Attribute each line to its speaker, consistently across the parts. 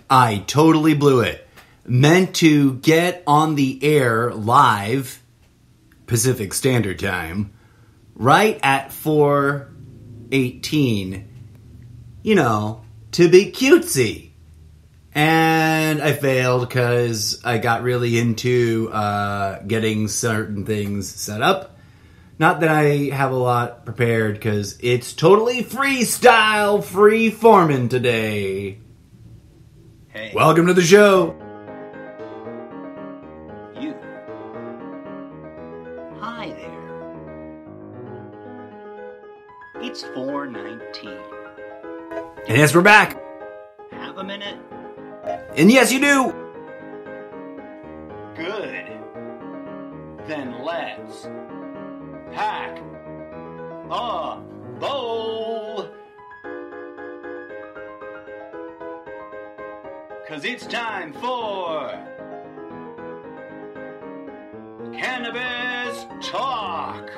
Speaker 1: I totally blew it. Meant to get on the air live, Pacific Standard Time, right at 4:18, you know, to be cutesy. And I failed because I got really into getting certain things set up. Not that I have a lot prepared, because it's totally freestyle, free-forming today.
Speaker 2: Hey.
Speaker 1: Welcome to the show.
Speaker 2: You. Hi there. It's 4:19.
Speaker 1: And yes, we're back.
Speaker 2: Have a minute?
Speaker 1: And yes, you do.
Speaker 2: Good. Then let's pack a bowl. 'Cause it's time for Cannabis Talk,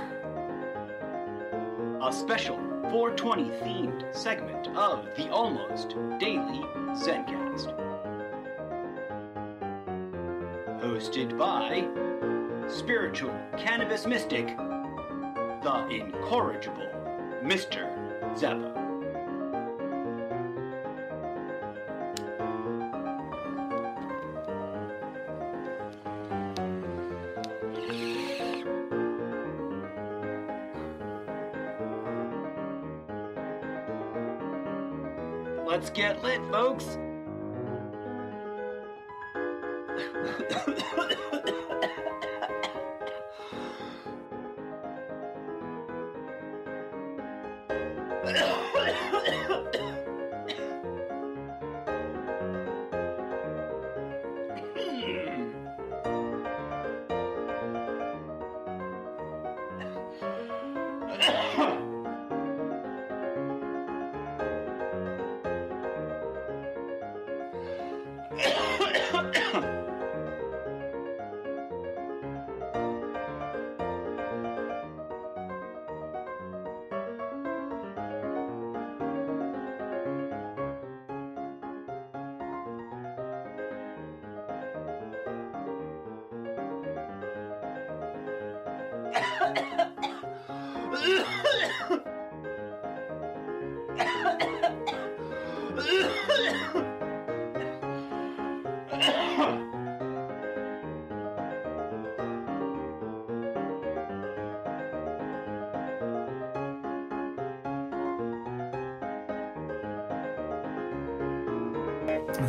Speaker 2: a special 420 themed segment of the Almost Daily Zencast, hosted by spiritual cannabis mystic, the incorrigible Mr. Zappa. Let's get lit, folks!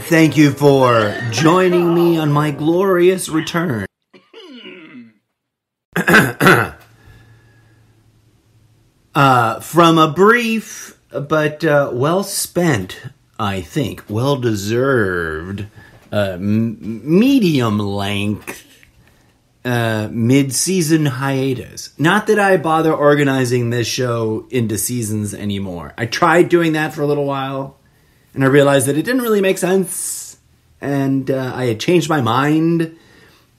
Speaker 1: Thank you for joining me on my glorious return. From a brief but well spent, I think, well deserved, medium length mid-season hiatus. Not that I bother organizing this show into seasons anymore. I tried doing that for a little while, and I realized that it didn't really make sense, and I had changed my mind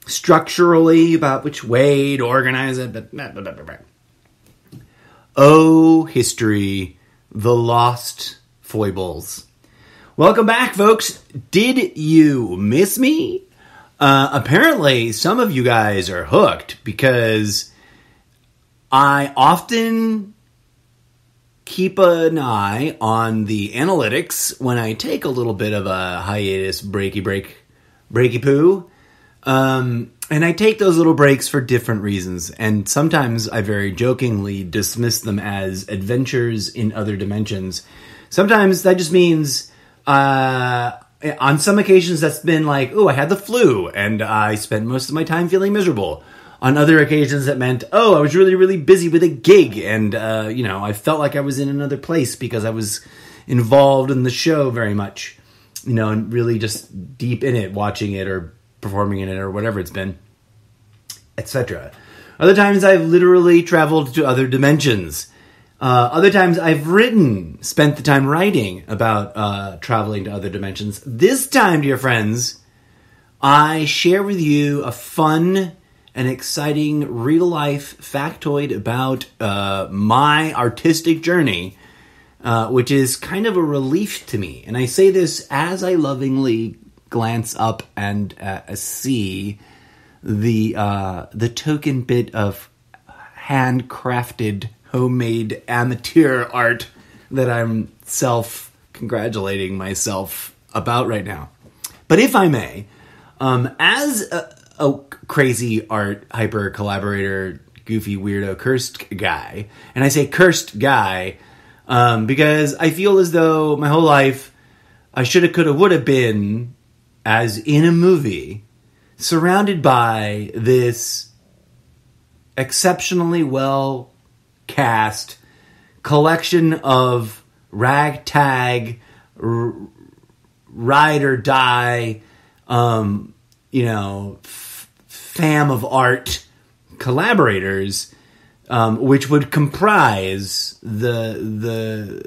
Speaker 1: structurally about which way to organize it, but oh, history, the lost foibles. Welcome back, folks. Did you miss me? Apparently, some of you guys are hooked, because I often keep an eye on the analytics when I take a little bit of a hiatus, breaky poo. And I take those little breaks for different reasons, and sometimes I very jokingly dismiss them as adventures in other dimensions. Sometimes that just means, on some occasions that's been like, oh, I had the flu, and I spent most of my time feeling miserable. On other occasions it meant, oh, I was really, really busy with a gig, and, I felt like I was in another place because I was involved in the show very much, and really just deep in it, watching it or performing in it or whatever it's been, etc. Other times I've literally traveled to other dimensions. Other times I've spent the time writing about traveling to other dimensions. This time, dear friends, I share with you a fun and exciting real-life factoid about my artistic journey which is kind of a relief to me. And I say this as I lovingly glance up and see the token bit of handcrafted, homemade amateur art that I'm self-congratulating myself about right now. But if I may, as a crazy art hyper collaborator, goofy weirdo cursed guy, and I say cursed guy because I feel as though my whole life I shoulda, coulda, woulda been, as in a movie, surrounded by this exceptionally well cast collection of ragtag, ride or die, fam of art collaborators, which would comprise the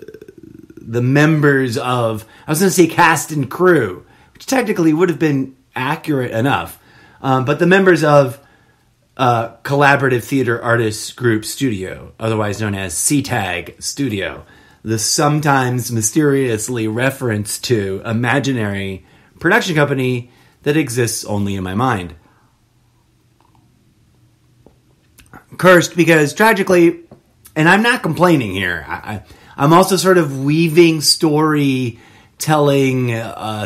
Speaker 1: members of, I was going to say cast and crew, which technically would have been accurate enough, but the members of Collaborative Theater Artists Group Studio, otherwise known as CTAG Studio, the sometimes mysteriously referenced to imaginary production company that exists only in my mind. Cursed because tragically, and I'm not complaining here, I'm also sort of weaving storytelling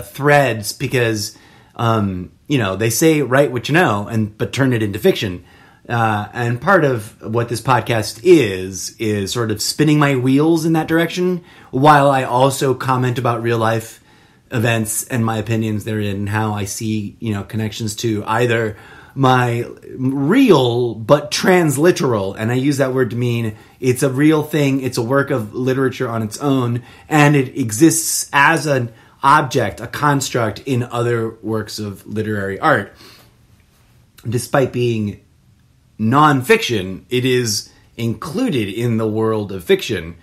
Speaker 1: threads because, they say write what you know, but turn it into fiction. And part of what this podcast is sort of spinning my wheels in that direction, while I also comment about real life events and my opinions therein, and how I see, connections to either my real but transliteral, and I use that word to mean it's a real thing, it's a work of literature on its own, and it exists as an object, a construct in other works of literary art. Despite being non-fiction, it is included in the world of fiction,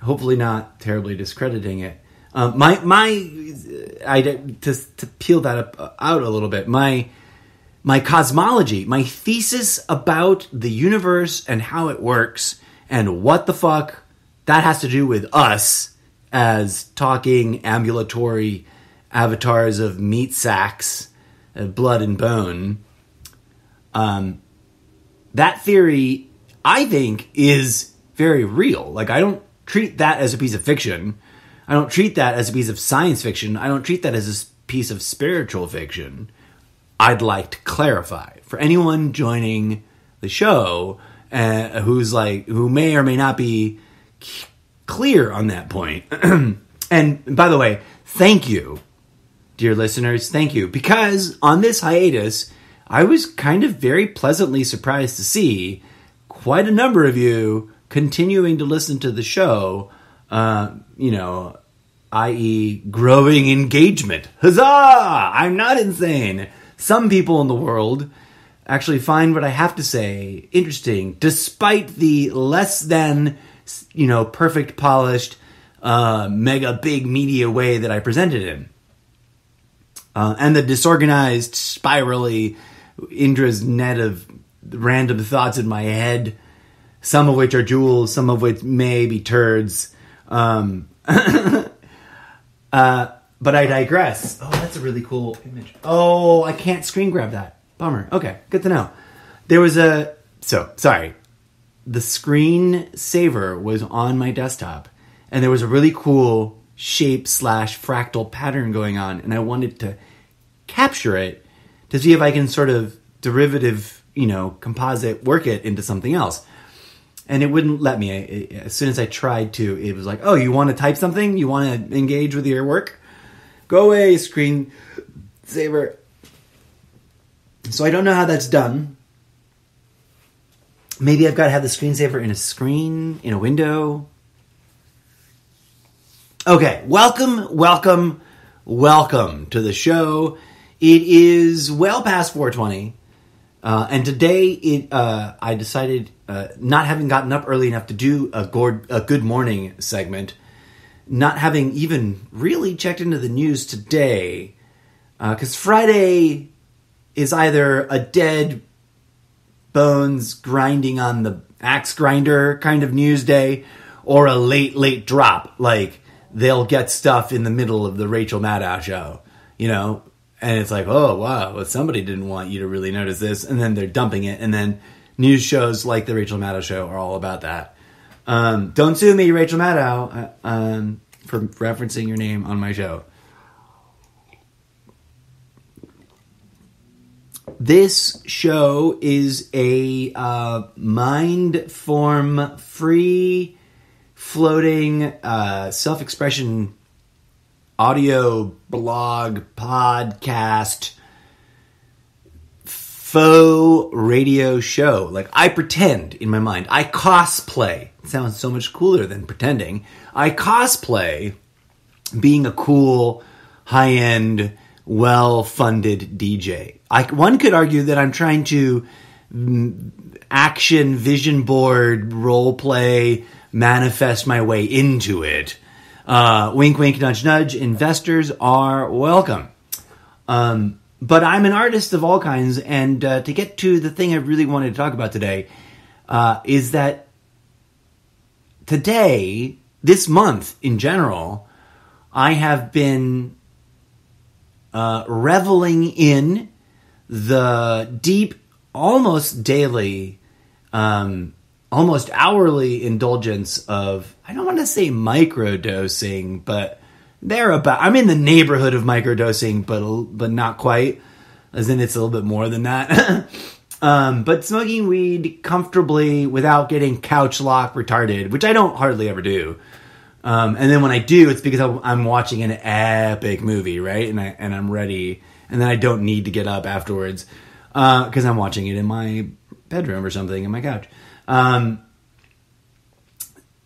Speaker 1: hopefully not terribly discrediting it. To peel that out a little bit, my cosmology, my thesis about the universe and how it works and what the fuck that has to do with us as talking ambulatory avatars of meat sacks, blood and bone. That theory, I think, is very real. Like, I don't treat that as a piece of fiction. I don't treat that as a piece of science fiction. I don't treat that as a piece of spiritual fiction. I'd like to clarify for anyone joining the show who may or may not be clear on that point. And by the way, thank you, dear listeners. Thank you. Because on this hiatus, I was kind of very pleasantly surprised to see quite a number of you continuing to listen to the show, i.e. growing engagement. Huzzah! I'm not insane. Some people in the world actually find what I have to say interesting, despite the less than, perfect, polished, mega big media way that I presented it in. And the disorganized, spirally, Indra's net of random thoughts in my head, some of which are jewels, some of which may be turds. But I digress. Oh, that's a really cool image. Oh, I can't screen grab that. Bummer. Okay, good to know. The screen saver was on my desktop, and there was a really cool shape / fractal pattern going on, and I wanted to capture it to see if I can sort of derivative, composite work it into something else. And it wouldn't let me. As soon as I tried to, it was like, oh, you want to type something? You want to engage with your work? Go away, screen saver. So I don't know how that's done. Maybe I've got to have the screensaver in a screen, in a window. Okay, welcome to the show. It is well past 4:20, and today I decided, not having gotten up early enough to do a good morning segment, not having even really checked into the news today, because Friday is either a dead bones grinding on the axe grinder kind of news day, or a late drop. Like, they'll get stuff in the middle of the Rachel Maddow show, you know? And it's like, oh, wow, well, somebody didn't want you to really notice this. And then they're dumping it. And then news shows like the Rachel Maddow show are all about that. Don't sue me, Rachel Maddow, for referencing your name on my show. This show is a mind form free floating self-expression audio blog podcast faux radio show. Like, I pretend in my mind. I cosplay. It sounds so much cooler than pretending. I cosplay being a cool, high-end, well-funded DJ. One could argue that I'm trying to action, vision board, role play, manifest my way into it. Wink, wink, nudge, nudge. Investors are welcome. But I'm an artist of all kinds, and to get to the thing I really wanted to talk about today is that today, this month in general, I have been reveling in the deep, almost daily, almost hourly indulgence of, I don't want to say microdosing, but I'm in the neighborhood of microdosing, but not quite, as in it's a little bit more than that. But smoking weed comfortably without getting couch lock retarded, which I don't hardly ever do. And then when I do, it's because I'm watching an epic movie, right? And I'm ready, and then I don't need to get up afterwards because I'm watching it in my bedroom or something, on my couch.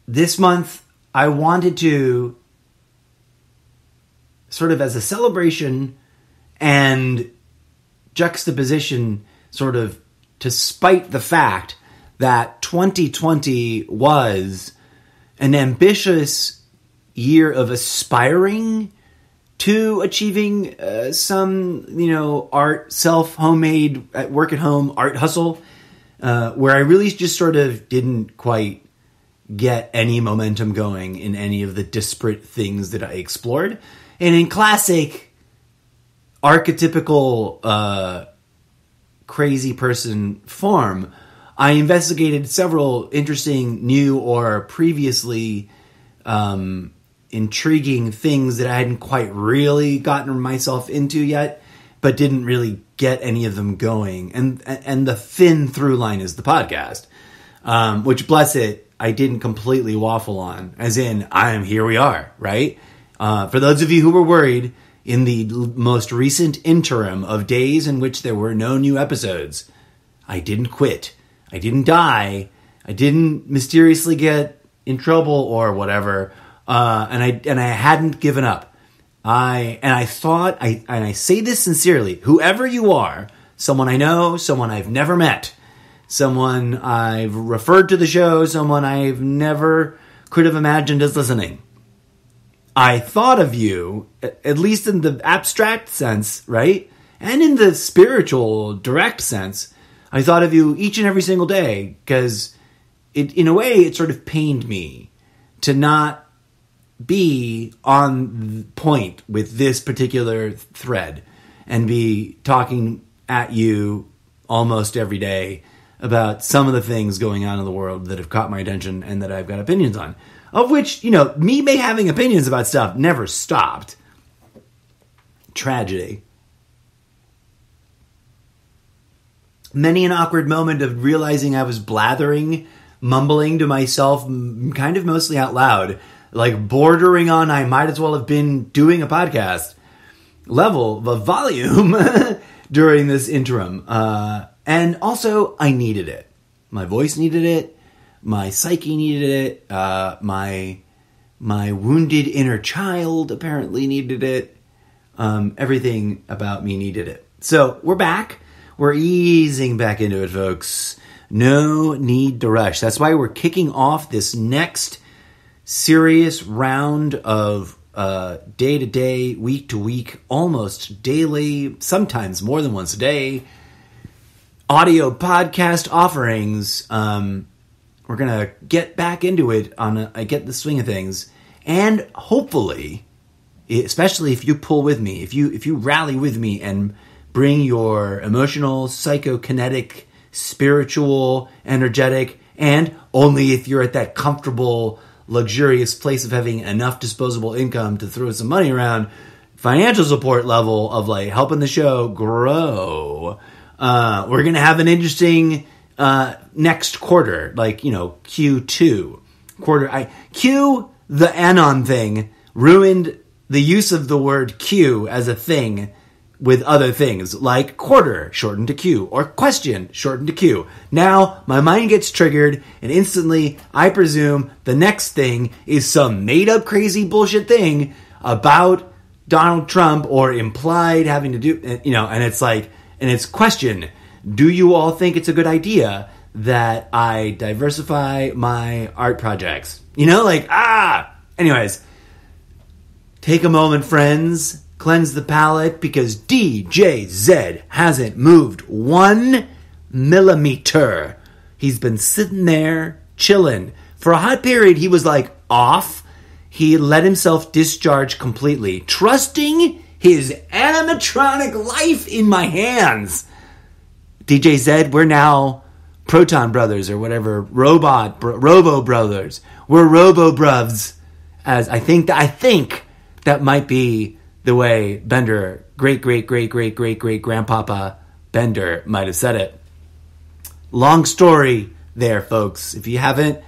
Speaker 1: This month, I wanted to, sort of as a celebration and juxtaposition, sort of to spite the fact that 2020 was an ambitious year of aspiring to achieving some, art, homemade, work at home art hustle, where I really just sort of didn't quite get any momentum going in any of the disparate things that I explored. And in classic, archetypical, crazy person form, I investigated several interesting new or previously intriguing things that I hadn't quite really gotten myself into yet, but didn't really get any of them going. And the thin through line is the podcast, which, bless it, I didn't completely waffle on, as in, here we are, right? For those of you who were worried, in the most recent interim of days in which there were no new episodes, I didn't quit. I didn't die. I didn't mysteriously get in trouble or whatever. And I hadn't given up. I thought, and I say this sincerely, whoever you are, someone I know, someone I've never met, someone I've referred to the show, someone I've never could have imagined as listening, I thought of you, at least in the abstract sense, right? And in the spiritual, direct sense, I thought of you each and every single day, because in a way, it sort of pained me to not be on point with this particular thread and be talking at you almost every day about some of the things going on in the world that have caught my attention and that I've got opinions on. Of which, me having opinions about stuff never stopped. Tragedy. Many an awkward moment of realizing I was blathering, mumbling to myself, kind of mostly out loud, like bordering on I might as well have been doing a podcast level of volume during this interim. And also, I needed it. My voice needed it. My psyche needed it. My wounded inner child apparently needed it. Everything about me needed it. So we're back. We're easing back into it, folks. No need to rush. That's why we're kicking off this next serious round of day-to-day, week-to-week, almost daily, sometimes more than once a day, audio podcast offerings We're going to get back into it I get the swing of things. And hopefully, especially if you pull with me, if you rally with me and bring your emotional, psychokinetic, spiritual, energetic, and only if you're at that comfortable, luxurious place of having enough disposable income to throw some money around, financial support level of like helping the show grow. We're going to have an interesting next quarter, like, Q2 quarter. Q, the anon thing, ruined the use of the word Q as a thing with other things, like quarter, shortened to Q, or question, shortened to Q. Now, my mind gets triggered, and instantly, I presume the next thing is some made-up crazy bullshit thing about Donald Trump, or implied having to do, and it's like, and it's question, do you all think it's a good idea that I diversify my art projects? Anyways, take a moment, friends. Cleanse the palate, because DJ Zed hasn't moved 1 millimeter. He's been sitting there, chilling. For a hot period, he was like off. He let himself discharge completely, trusting his animatronic life in my hands. DJ Zed, we're now Proton Brothers or whatever, Robo Brothers. We're Robo Bruvs, as I think that might be the way Bender, great grandpapa Bender might have said it. Long story there, folks. If you haven't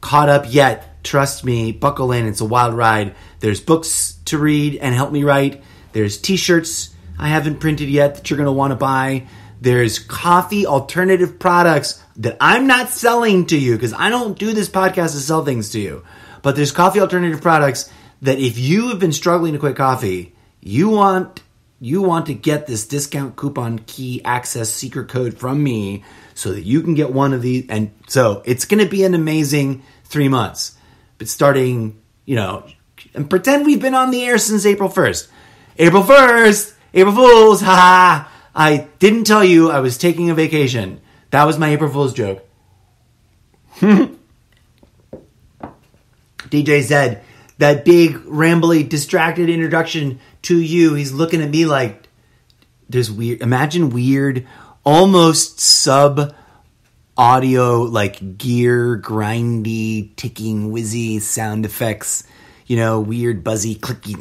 Speaker 1: caught up yet, trust me, buckle in. It's a wild ride. There's books to read and help me write. There's t-shirts I haven't printed yet that you're going to want to buy. There's coffee alternative products that I'm not selling to you, because I don't do this podcast to sell things to you. But there's coffee alternative products that if you have been struggling to quit coffee, you want to get this discount coupon key access secret code from me so that you can get one of these. And so it's going to be an amazing 3 months. But starting, and pretend we've been on the air since April 1st. April Fools, haha. I didn't tell you I was taking a vacation. That was my April Fool's joke. DJ Zed, that big, rambly, distracted introduction to you. He's looking at me like there's imagine weird, almost sub-audio, like gear, grindy, ticking, whizzy sound effects. Weird, buzzy, clicky,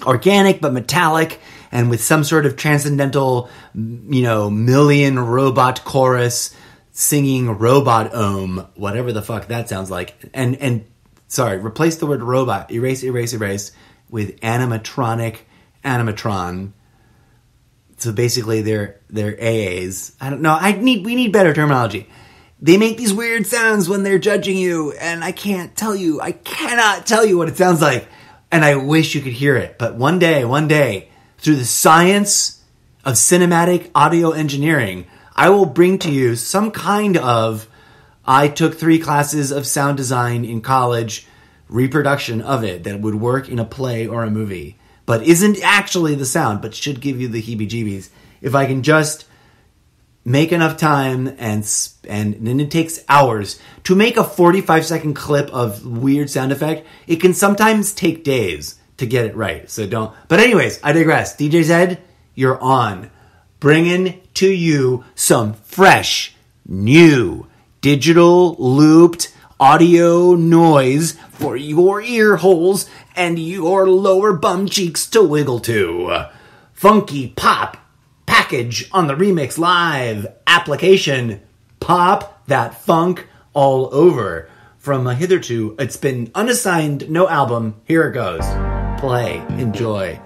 Speaker 1: organic but metallic, and with some sort of transcendental, million robot chorus singing robot ohm, whatever the fuck that sounds like. And sorry, replace the word robot, erase with animatron. So basically they're AAs. I don't know. We need better terminology. They make these weird sounds when they're judging you, and I cannot tell you what it sounds like. And I wish you could hear it. But one day, through the science of cinematic audio engineering, I will bring to you some kind of, I took 3 classes of sound design in college, reproduction of it that would work in a play or a movie, but isn't actually the sound, but should give you the heebie-jeebies. If I can just make enough time, and then it takes hours to make a 45-second clip of weird sound effect. It can sometimes take days to get it right. So don't. But anyways, I digress. DJ Zed, you're on. Bringing to you some fresh, new, digital looped audio noise for your ear holes and your lower bum cheeks to wiggle to. Funky pop package on the Remix Live application. Pop that funk all over. From a hitherto, it's been unassigned, no album. Here it goes. Play. Enjoy.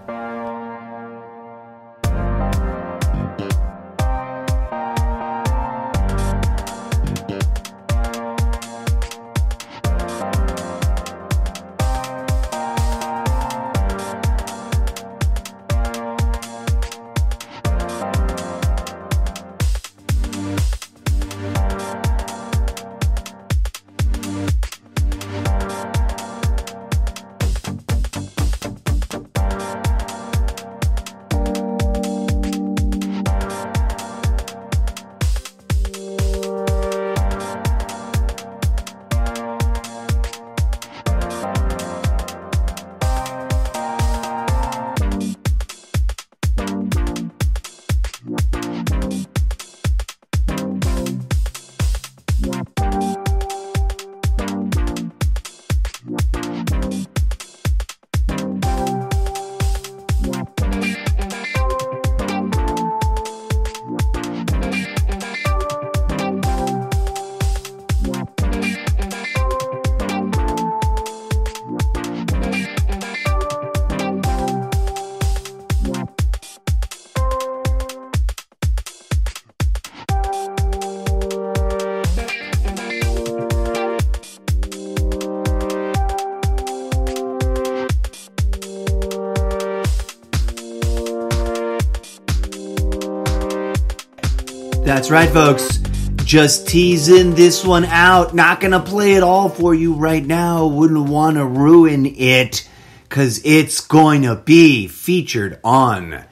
Speaker 1: That's right, folks. Just teasing this one out. Not gonna play it all for you right now. Wouldn't want to ruin it, because it's going to be featured on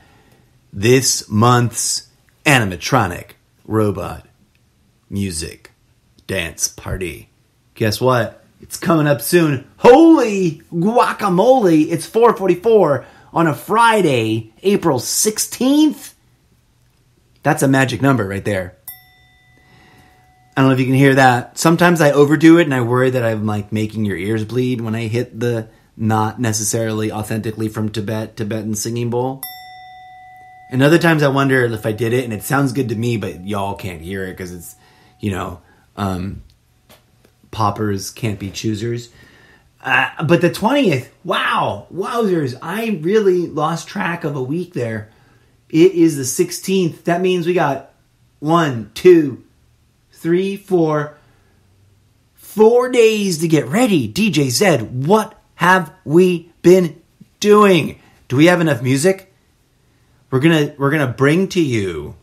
Speaker 1: this month's animatronic robot music dance party. Guess what? It's coming up soon. Holy guacamole! It's 4:44 on a Friday, April 16th. That's a magic number right there. I don't know if you can hear that. Sometimes I overdo it and I worry that I'm like making your ears bleed when I hit the not necessarily authentically from Tibetan singing bowl. And other times I wonder if I did it and it sounds good to me, but y'all can't hear it because it's, poppers can't be choosers. But the 20th, wow, wowzers. I really lost track of a week there. It is the 16th. That means we got 4 days to get ready. DJ Zed, what have we been doing? Do we have enough music? We're gonna bring to you,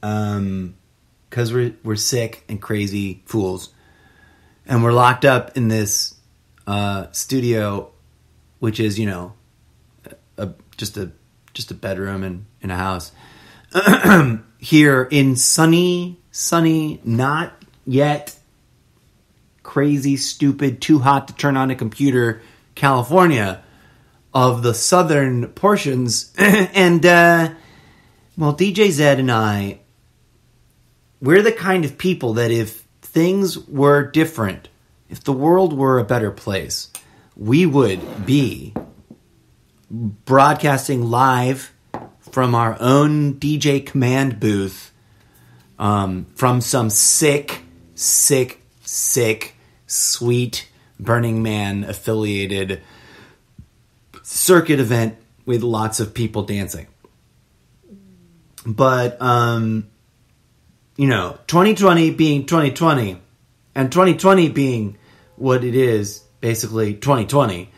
Speaker 1: because we're sick and crazy fools, and we're locked up in this studio, which is just a bedroom in a house here in sunny, not yet crazy, stupid, too hot to turn on a computer, California, of the southern portions. And, DJ Zed and I, we're the kind of people that if things were different, if the world were a better place, we would be broadcasting live from our own DJ command booth, from some sick, sweet Burning Man affiliated circuit event with lots of people dancing. But, 2020 being 2020 and 2020 being what it is, basically 2020,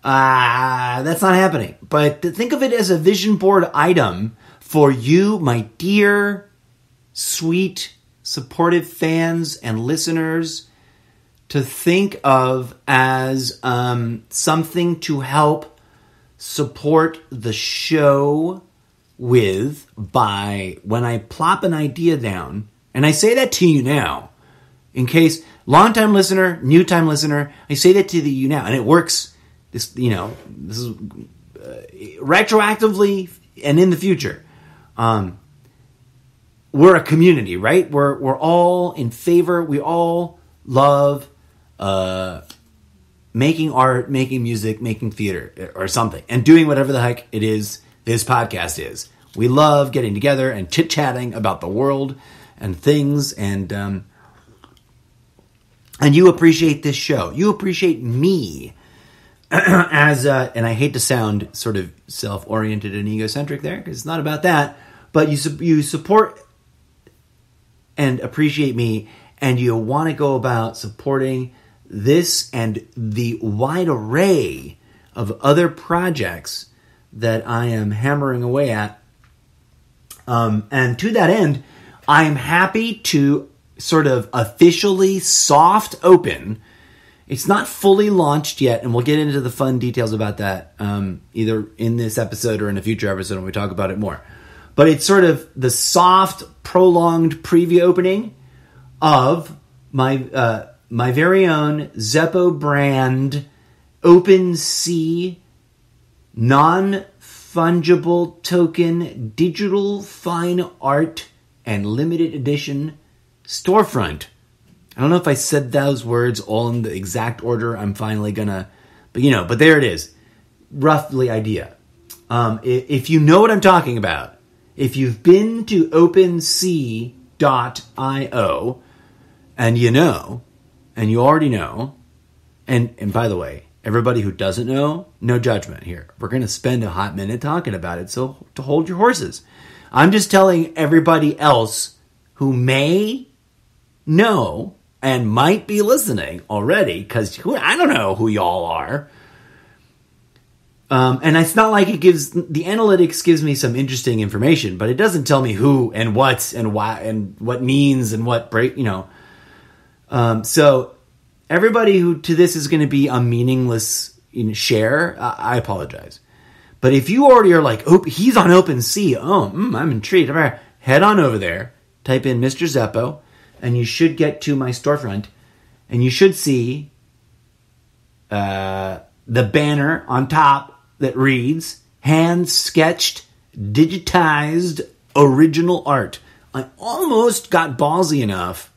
Speaker 1: that's not happening. But think of it as a vision board item for you, my dear, sweet, supportive fans and listeners, to think of as something to help support the show with by when I plop an idea down. And I say that to you now, in case, long-time listener, new-time listener, I say that to you now, and it works. This is retroactively and in the future. We're a community, right? We're all in favor. We all love making art, making music, making theater or something, and doing whatever the heck it is this podcast is. We love getting together and chit-chatting about the world and things, and you appreciate this show. You appreciate me as and I hate to sound sort of self-oriented and egocentric there, because it's not about that, but you support and appreciate me, and you want to go about supporting this and the wide array of other projects that I am hammering away at. And to that end, I'm happy to sort of officially soft open. It's not fully launched yet, and we'll get into the fun details about that either in this episode or in a future episode when we talk about it more. But it's sort of the soft, prolonged preview opening of my very own Zeppo brand OpenSea non-fungible token digital fine art and limited edition storefront. I don't know if I said those words all in the exact order I'm finally gonna, but there it is. Roughly idea. If you know what I'm talking about, if you've been to OpenSea.io, and you already know, and by the way, everybody who doesn't know, no judgment here. We're going to spend a hot minute talking about it, so to hold your horses. I'm just telling everybody else who may know and might be listening already, because I don't know who y'all are. And it's not like the analytics gives me some interesting information, but it doesn't tell me who and what and why and what means and what break, So everybody who to this is going to be a meaningless share, I apologize. But if you already are like, oh, he's on OpenSea, I'm intrigued. Head on over there, type in Mr. Zeppo, and you should get to my storefront, and you should see the banner on top that reads, hand-sketched, digitized, original art. I almost got ballsy enough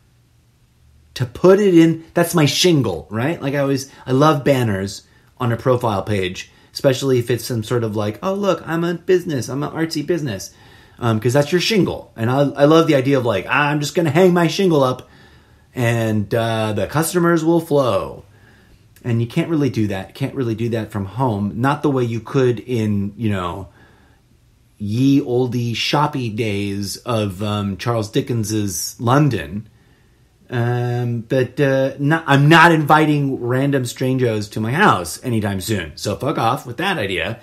Speaker 1: to put it in. That's my shingle, right? Like I love banners on a profile page, especially if it's some sort of like, oh, look, I'm an artsy business. Because that's your shingle. And I love the idea of like, I'm just going to hang my shingle up and the customers will flow. And you can't really do that. Can't really do that from home. Not the way you could in, ye olde shoppy days of Charles Dickens's London. But I'm not inviting random strangers to my house anytime soon. So fuck off with that idea.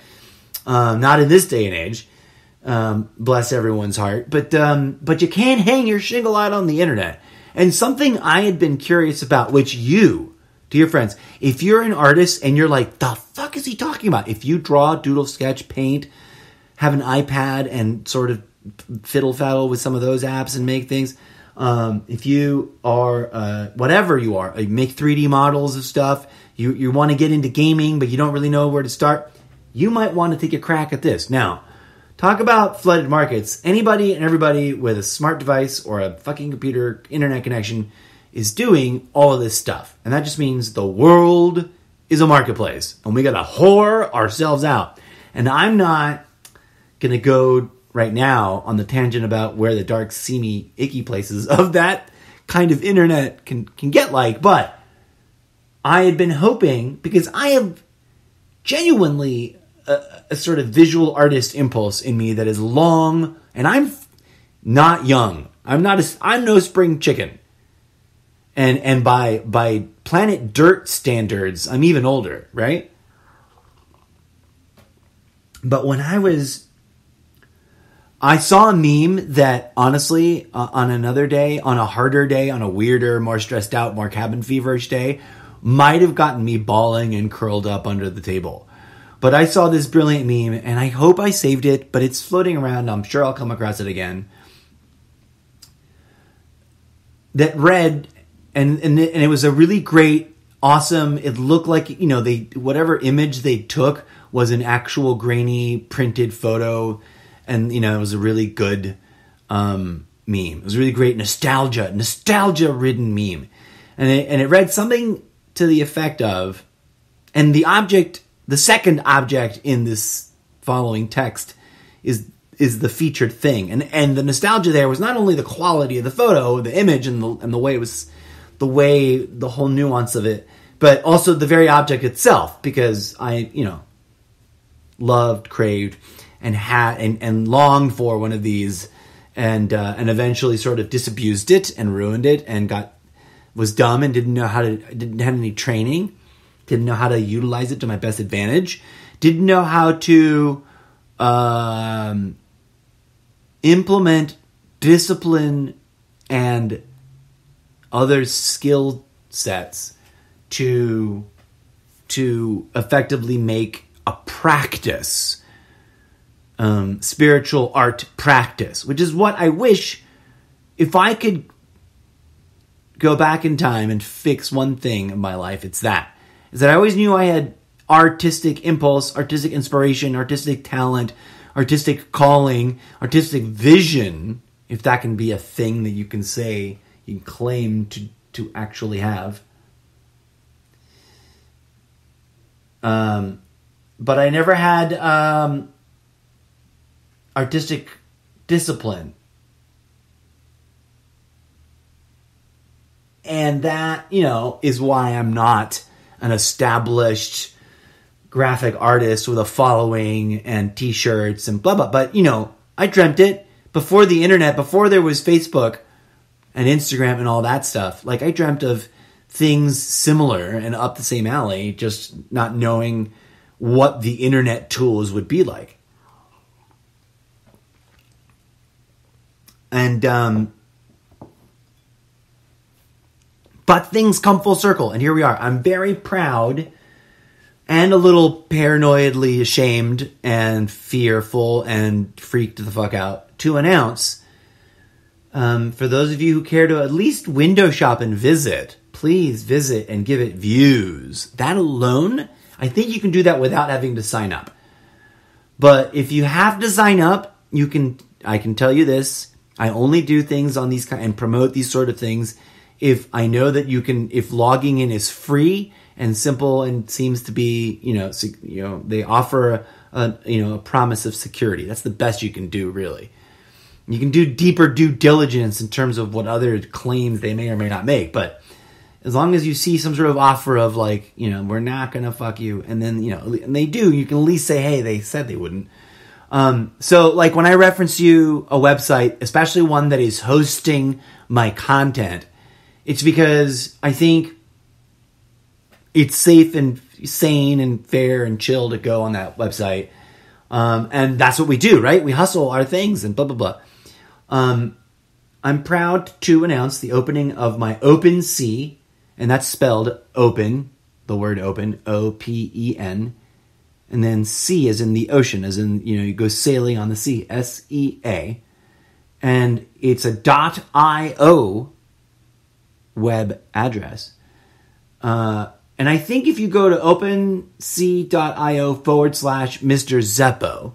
Speaker 1: Not in this day and age. Bless everyone's heart. But you can hang your shingle out on the internet. And something I had been curious about, which you, to your friends, if you're an artist and you're like, the fuck is he talking about? If you draw, doodle, sketch, paint, have an iPad and sort of fiddle-faddle with some of those apps and make things, if you are, whatever you are, make 3D models of stuff, you want to get into gaming, but you don't really know where to start, you might want to take a crack at this. Now, talk about flooded markets. Anybody and everybody with a smart device or a fucking computer internet connection is doing all of this stuff. And that just means the world is a marketplace. And we got to whore ourselves out. And I'm not going to go right now on the tangent about where the dark, seamy, icky places of that kind of internet can get like. But I had been hoping, because I have genuinely a sort of visual artist impulse in me that is long, and I'm not young. I'm no spring chicken. And by planet Dirt standards, I'm even older, right? But when I saw a meme that honestly, on another day, on a harder day, on a weirder, more stressed out, more cabin feverish day, might have gotten me bawling and curled up under the table. But I saw this brilliant meme, and I hope I saved it, but it's floating around. I'm sure I'll come across it again. That read, and it was a really great, awesome, it looked like, whatever image they took was an actual grainy printed photo, and, it was a really good meme. It was a really great nostalgia-ridden meme. And it read something to the effect of, and the second object in this following text is the featured thing. And the nostalgia there was not only the quality of the photo, the image, and the way it was, the whole nuance of it, but also the very object itself, because I, loved, craved, and had, and longed for one of these, and eventually sort of disabused it and ruined it and was dumb and didn't have any training. Didn't know how to utilize it to my best advantage. Didn't know how to implement discipline and other skill sets to effectively make a practice, spiritual art practice, which is what I wish, if I could go back in time and fix one thing in my life, it's that. Is that I always knew I had artistic impulse, artistic inspiration, artistic talent, artistic calling, artistic vision, if that can be a thing that you can say, you can claim to actually have. But I never had artistic discipline. And that, is why I'm not an established graphic artist with a following and t-shirts and blah, blah. But, I dreamt it before the internet, before there was Facebook and Instagram and all that stuff. Like, I dreamt of things similar and up the same alley, just not knowing what the internet tools would be like. And, but things come full circle, and here we are. I'm very proud and a little paranoidly ashamed and fearful and freaked the fuck out to announce, for those of you who care to at least window shop and visit, please visit and give it views. That alone, I think you can do that without having to sign up. But if you have to sign up, I can tell you this, I only do things on these and promote these sort of things if I know that if logging in is free and simple and seems to be, they offer a promise of security. That's the best you can do, really. You can do deeper due diligence in terms of what other claims they may or may not make, but as long as you see some sort of offer of like, we're not going to fuck you, and then, and they do, you can at least say, hey, they said they wouldn't. So like when I reference you a website, especially one that is hosting my content, it's because I think it's safe and sane and fair and chill to go on that website. And that's what we do, right? We hustle our things and blah, blah, blah. I'm proud to announce the opening of my OpenSea, and that's spelled open, the word open, O-P-E-N, and then sea as in the ocean, as in, you go sailing on the sea, S-E-A. And it's a .io web address. And I think if you go to OpenSea.io/Mr. Zeppo,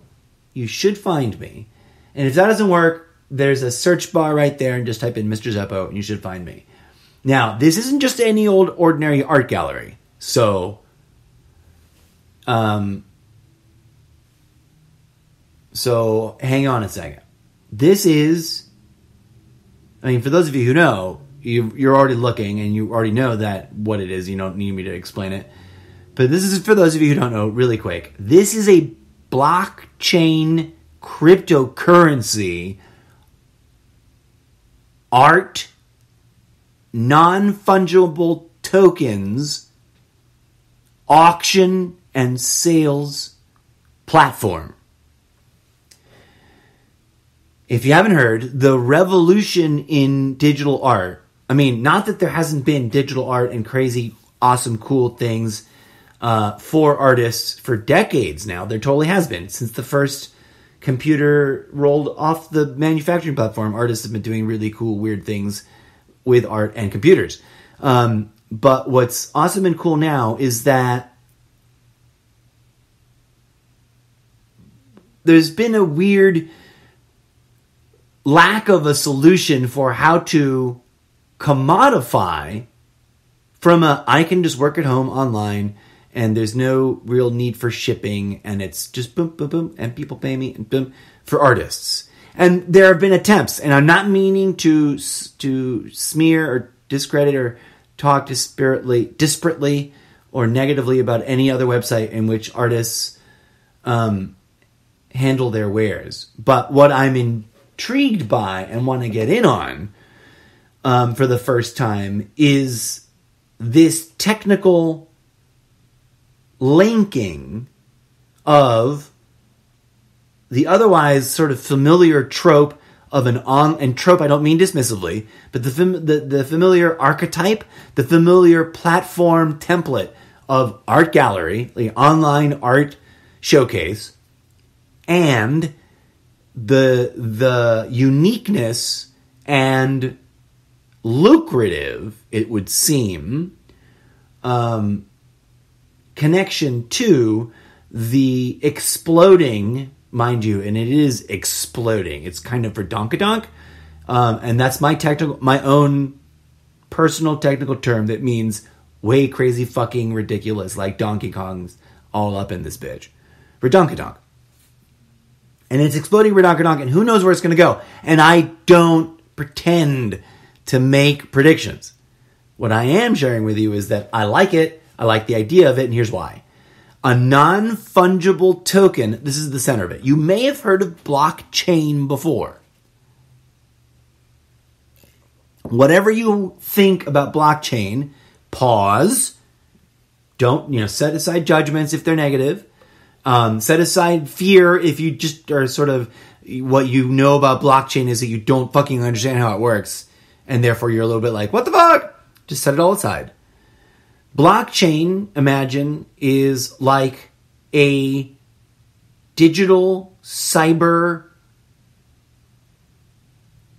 Speaker 1: you should find me. And if that doesn't work, there's a search bar right there and just type in Mr. Zeppo and you should find me. Now, this isn't just any old ordinary art gallery. So, hang on a second. This is, for those of you who know, you're already looking and you already know that what it is. You don't need me to explain it. But this is for those of you who don't know, really quick. This is a blockchain cryptocurrency art non-fungible tokens auction and sales platform. If you haven't heard, the revolution in digital art, not that there hasn't been digital art and crazy, awesome, cool things for artists for decades now. There totally has been. Since the first computer rolled off the manufacturing platform, artists have been doing really cool, weird things with art and computers. But what's awesome and cool now is that there's been a weird lack of a solution for how to commodify from I can just work at home online and there's no real need for shipping and it's just boom, boom, boom, and people pay me and boom, for artists. And there have been attempts, and I'm not meaning to smear or discredit or talk disparately or negatively about any other website in which artists handle their wares. But what I'm intrigued by and want to get in on for the first time is this technical linking of the otherwise sort of familiar trope of and trope I don't mean dismissively, but the familiar archetype, the familiar platform template of art gallery, the online art showcase, and the uniqueness and lucrative, it would seem, connection to the exploding, mind you, and it is exploding. It's kind of for donkadonk, and that's my own personal technical term that means way crazy fucking ridiculous, like Donkey Kong's all up in this bitch. For donkadonk. And it's exploding for donkadonk, and who knows where it's going to go. And I don't pretend to make predictions. What I am sharing with you is that I like it, I like the idea of it, and here's why. A non-fungible token, this is the center of it. You may have heard of blockchain before. Whatever you think about blockchain, pause. Don't, set aside judgments if they're negative. Set aside fear if you just are sort of, what you know about blockchain is that you don't fucking understand how it works. And therefore you're a little bit like, what the fuck? Just set it all aside. Blockchain, imagine, is like a digital cyber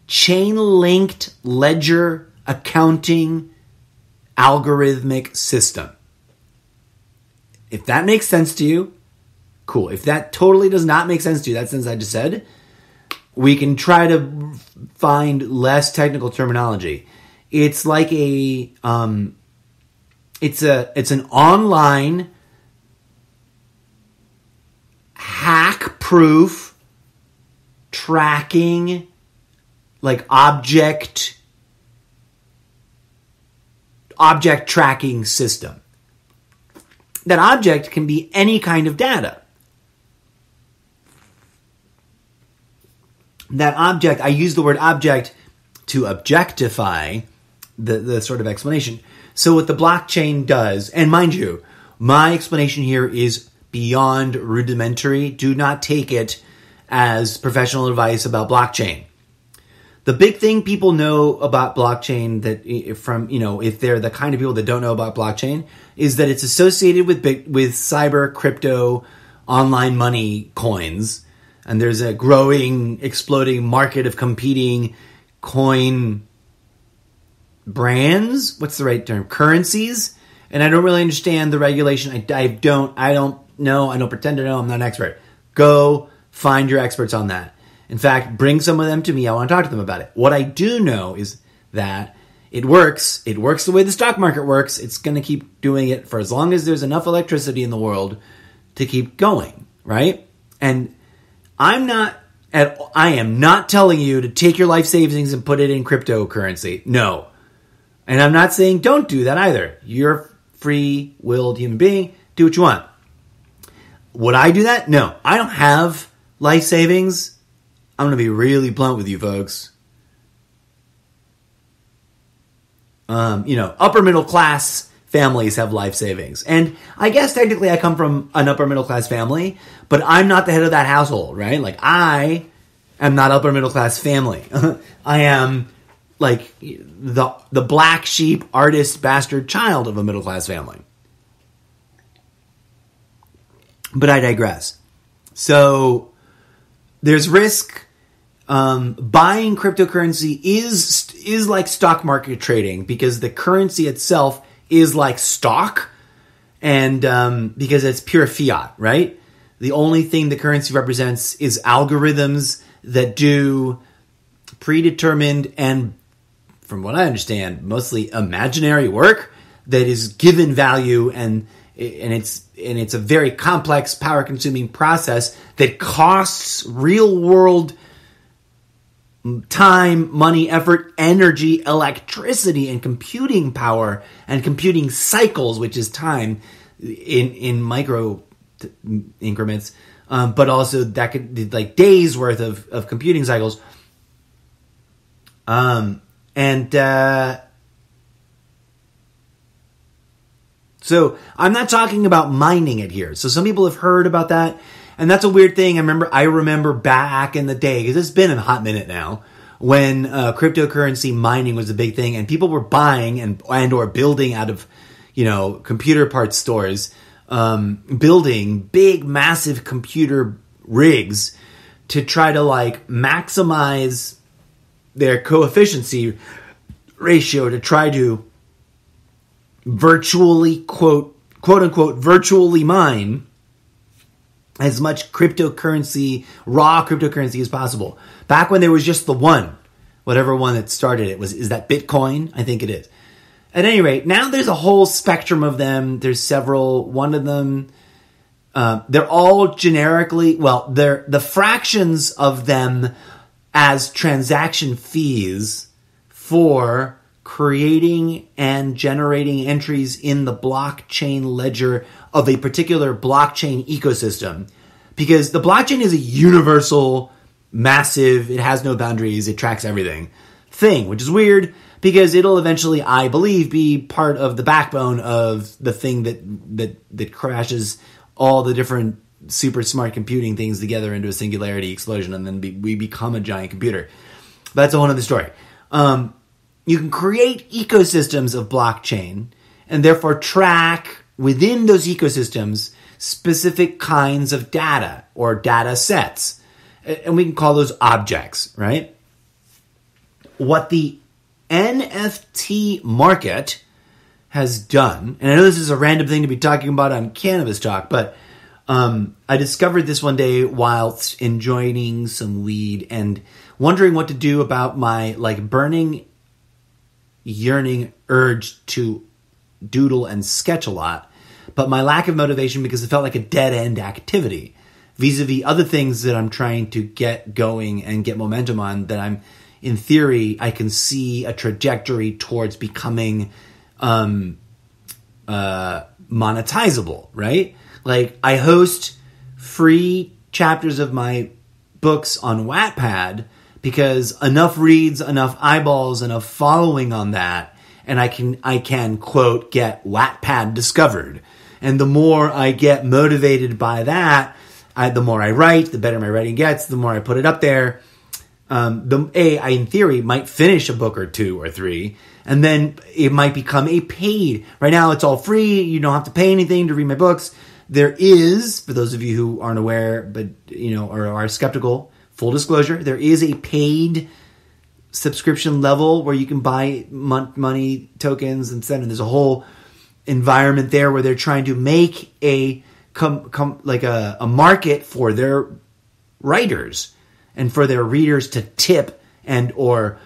Speaker 1: chain-linked ledger accounting algorithmic system. If that makes sense to you, cool. If that totally does not make sense to you, that sense I just said, we can try to find less technical terminology. It's like it's an online hack-proof tracking, like object tracking system. That object can be any kind of data. That object, I use the word object to objectify the sort of explanation. So what the blockchain does, and mind you, my explanation here is beyond rudimentary. Do not take it as professional advice about blockchain. The big thing people know about blockchain, that from, if they're the kind of people that don't know about blockchain, is that it's associated with cyber, crypto, online money coins. And there's a growing, exploding market of competing coin brands. What's the right term? Currencies. And I don't really understand the regulation. I don't know. I don't pretend to know. I'm not an expert. Go find your experts on that. In fact, bring some of them to me. I want to talk to them about it. What I do know is that it works. It works the way the stock market works. It's going to keep doing it for as long as there's enough electricity in the world to keep going, right? And I am not telling you to take your life savings and put it in cryptocurrency. No. And I'm not saying don't do that either. You're a free-willed human being. Do what you want. Would I do that? No. I don't have life savings. I'm going to be really blunt with you folks. Upper middle class families have life savings. And I guess technically I come from an upper middle class family, but I'm not the head of that household, right? Like, I am not upper middle class family. I am like the black sheep artist bastard child of a middle class family. But I digress. So there's risk. Buying cryptocurrency is like stock market trading, because the currency itself is like stock, and because it's pure fiat, right? The only thing the currency represents is algorithms that do predetermined and, from what I understand, mostly imaginary work that is given value, and it's a very complex, power-consuming process that costs real-world time, money, effort, energy, electricity, and computing power, and computing cycles, which is time in micro increments, but also that could be like days worth of computing cycles. So I'm not talking about mining it here. So some people have heard about that, and that's a weird thing. I remember back in the day, because it's been a hot minute now, when cryptocurrency mining was a big thing, and people were buying and or building out of, computer parts stores, building big, massive computer rigs to try to maximize their coefficiency ratio to try to virtually quote unquote virtually mine as much cryptocurrency, raw cryptocurrency as possible. Back when there was just the one, whatever one that started it is that Bitcoin? I think it is. At any rate, now there's a whole spectrum of them. There's several. One of them, they're all generically, they're the fractions of them as transaction fees for creating and generating entries in the blockchain ledger of a particular blockchain ecosystem. Because the blockchain is a universal, massive, it has no boundaries, it tracks everything thing, which is weird because it'll eventually, I believe, be part of the backbone of the thing that crashes all the different super smart computing things together into a singularity explosion, and then we become a giant computer. But that's a whole other story. You can create ecosystems of blockchain and therefore track within those ecosystems specific kinds of data or data sets. And we can call those objects, right? What the NFT market has done, and I know this is a random thing to be talking about on Cannabis Talk, but I discovered this one day whilst enjoying some weed and wondering what to do about my burning, yearning urge to doodle and sketch a lot, but my lack of motivation because it felt like a dead-end activity vis-a-vis other things that I'm trying to get going and get momentum on that I'm, in theory, I can see a trajectory towards becoming monetizable, right? Like, I host free chapters of my books on Wattpad because enough reads, enough eyeballs, enough following on that, and I can quote, get Wattpad discovered. And the more I get motivated by that, the more I write, the better my writing gets, the more I put it up there. I, in theory, might finish a book or two or three, and then it might become a paid. Right now, it's all free. You don't have to pay anything to read my books. There is, for those of you who aren't aware, but or are skeptical, full disclosure, there is a paid subscription level where you can buy money tokens and send. And there's a whole environment there where they're trying to make a market for their writers and for their readers to tip and or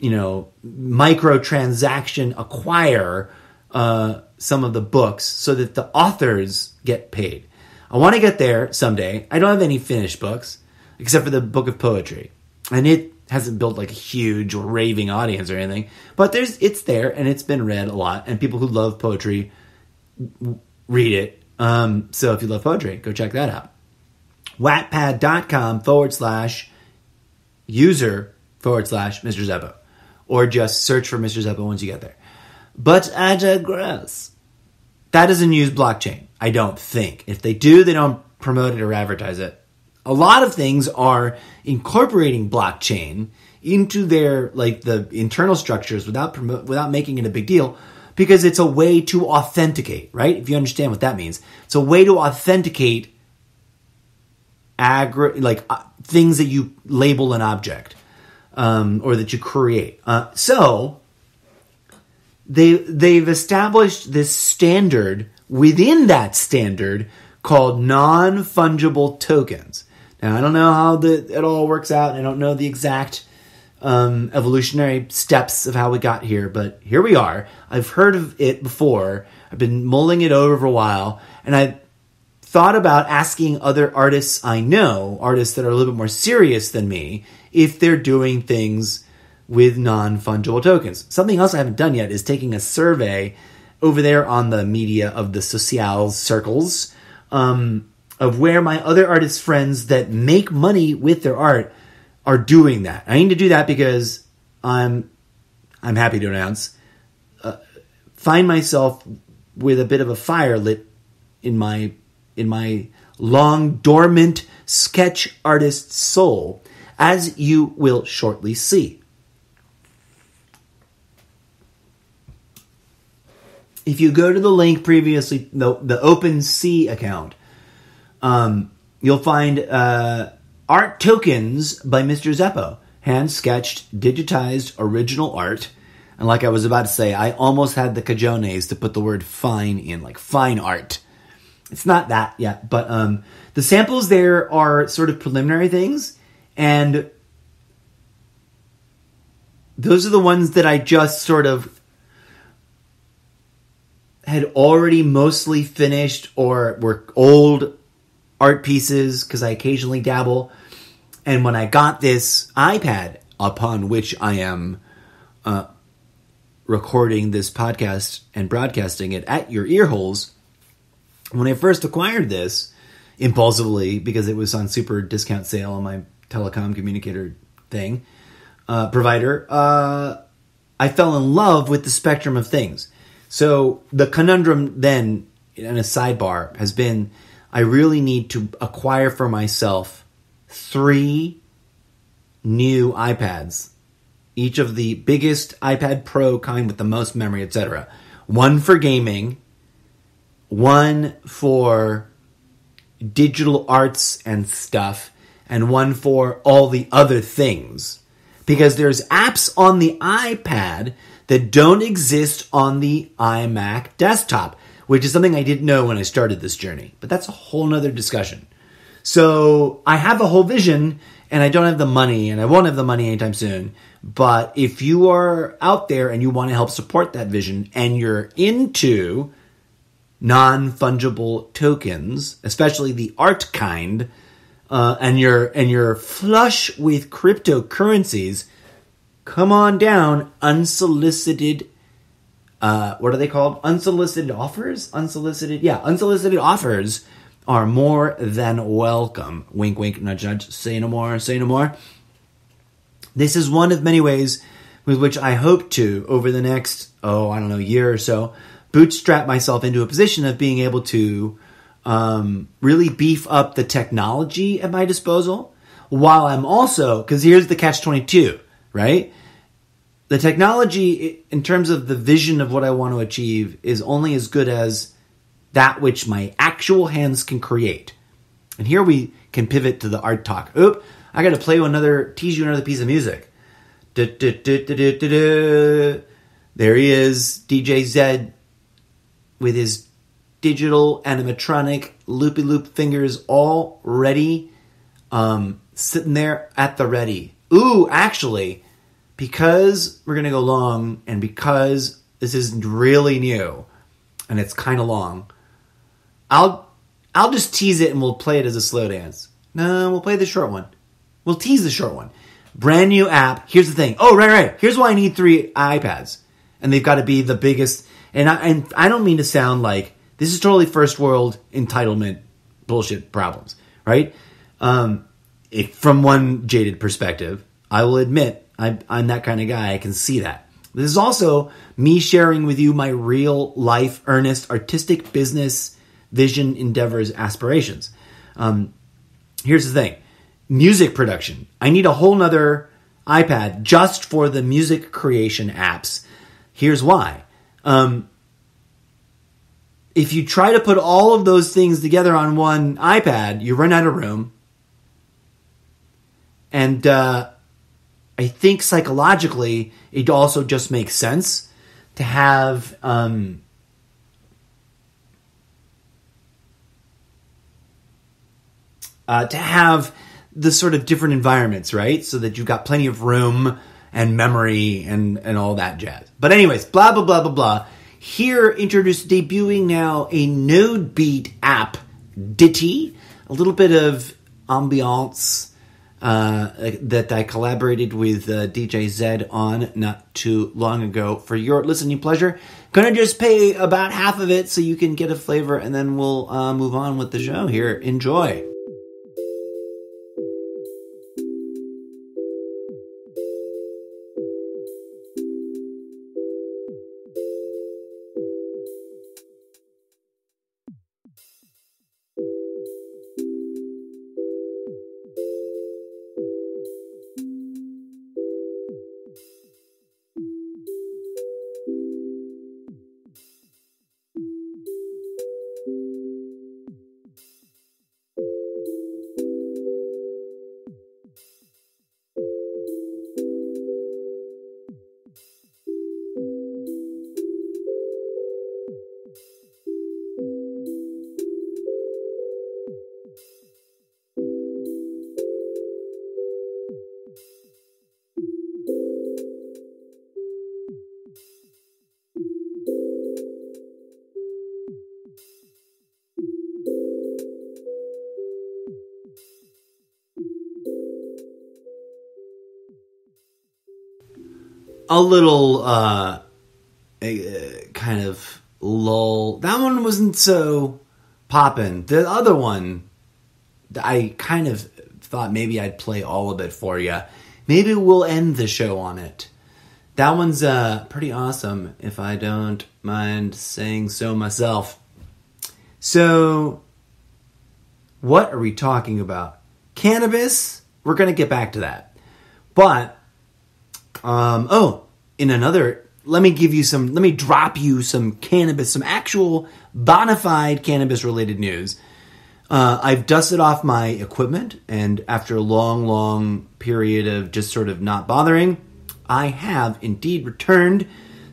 Speaker 1: microtransaction acquire some of the books so that the authors get paid. I want to get there someday. I don't have any finished books except for the book of poetry, and it hasn't built like a huge or raving audience or anything, but it's there and it's been read a lot, and people who love poetry read it. So if you love poetry, go check that out. Wattpad.com/user/Mr. Zeppo, or just search for Mr. Zeppo once you get there. But I digress. That doesn't use blockchain, I don't think. If they do, they don't promote it or advertise it. A lot of things are incorporating blockchain into their the internal structures without making it a big deal, because it's a way to authenticate, right? If you understand what that means, it's a way to authenticate things that you label an object or that you create. So they've established this standard within that standard called non-fungible tokens. Now, I don't know how it all works out, and I don't know the exact evolutionary steps of how we got here, but here we are. I've heard of it before. I've been mulling it over for a while, and I thought about asking other artists I know, artists that are a little bit more serious than me, if they're doing things with non-fungible tokens. Something else I haven't done yet is taking a survey over there on the media of the social circles of where my other artist friends that make money with their art are doing that. I need to do that because I'm happy to announce, find myself with a bit of a fire lit in my long dormant sketch artist soul, as you will shortly see. If you go to the link previously, the OpenSea account, you'll find art tokens by Mr. Zeppo, hand-sketched, digitized, original art. And like I was about to say, I almost had the cajones to put the word fine in, like fine art. It's not that yet, but the samples there are sort of preliminary things, and those are the ones that I just sort of had already mostly finished or were old art pieces, because I occasionally dabble. And when I got this iPad upon which I am recording this podcast and broadcasting it at your ear holes, when I first acquired this impulsively because it was on super discount sale on my telecom communicator thing provider, I fell in love with the spectrum of things. So the conundrum then, in a sidebar, has been I really need to acquire for myself 3 new iPads. Each of the biggest iPad Pro kind with the most memory, etc. One for gaming, one for digital arts and stuff, and one for all the other things. Because there's apps on the iPad that don't exist on the iMac desktop, which is something I didn't know when I started this journey. But that's a whole nother discussion. So I have a whole vision, and I don't have the money, and I won't have the money anytime soon. But if you are out there and you want to help support that vision, and you're into non-fungible tokens, especially the art kind, and you're flush with cryptocurrencies, come on down. Unsolicited, what are they called? Unsolicited offers? Unsolicited offers are more than welcome. Wink, wink, nudge, nudge. Say no more, say no more. This is one of many ways with which I hope to, over the next, year or so, bootstrap myself into a position of being able to really beef up the technology at my disposal, while I'm also, because here's the catch-22, right? The technology, in terms of the vision of what I want to achieve, is only as good as that which my actual hands can create. And here we can pivot to the art talk. Oop, I got to tease you another piece of music. There he is, DJ Zed, with his digital animatronic loopy-loop fingers all ready, sitting there at the ready. Ooh, actually, because we're going to go long, and because this is really new, and it's kind of long, I'll just tease it and we'll play it as a slow dance. No, we'll play the short one. We'll tease the short one. Brand new app. Here's the thing. Oh, right. Here's why I need 3 iPads. And they've got to be the biggest. And I don't mean to sound like this is totally first world entitlement bullshit problems, right? From one jaded perspective, I will admit I'm that kind of guy. I can see that. This is also me sharing with you my real life, earnest, artistic business vision, endeavors, aspirations. Here's the thing. Music production. I need a whole nother iPad just for the music creation apps. Here's why. If you try to put all of those things together on one iPad, you run out of room. And I think psychologically, it also just makes sense to have the sort of different environments, right? So that you've got plenty of room and memory and all that jazz. But anyways, blah, blah, blah, blah, blah. Here, debuting now a Node Beat app, Ditty. A little bit of ambiance that I collaborated with DJ Zed on not too long ago for your listening pleasure. Gonna just pay about half of it so you can get a flavor, and then we'll move on with the show here. Enjoy. A little kind of lull. That one wasn't so poppin'. The other one, I kind of thought maybe I'd play all of it for you. Maybe we'll end the show on it. That one's pretty awesome, if I don't mind saying so myself. So, What are we talking about? Cannabis? We're going to get back to that. But, let me drop you some cannabis, some actual bona fide cannabis related news. I've dusted off my equipment, and after a long, long period of just sort of not bothering, I have indeed returned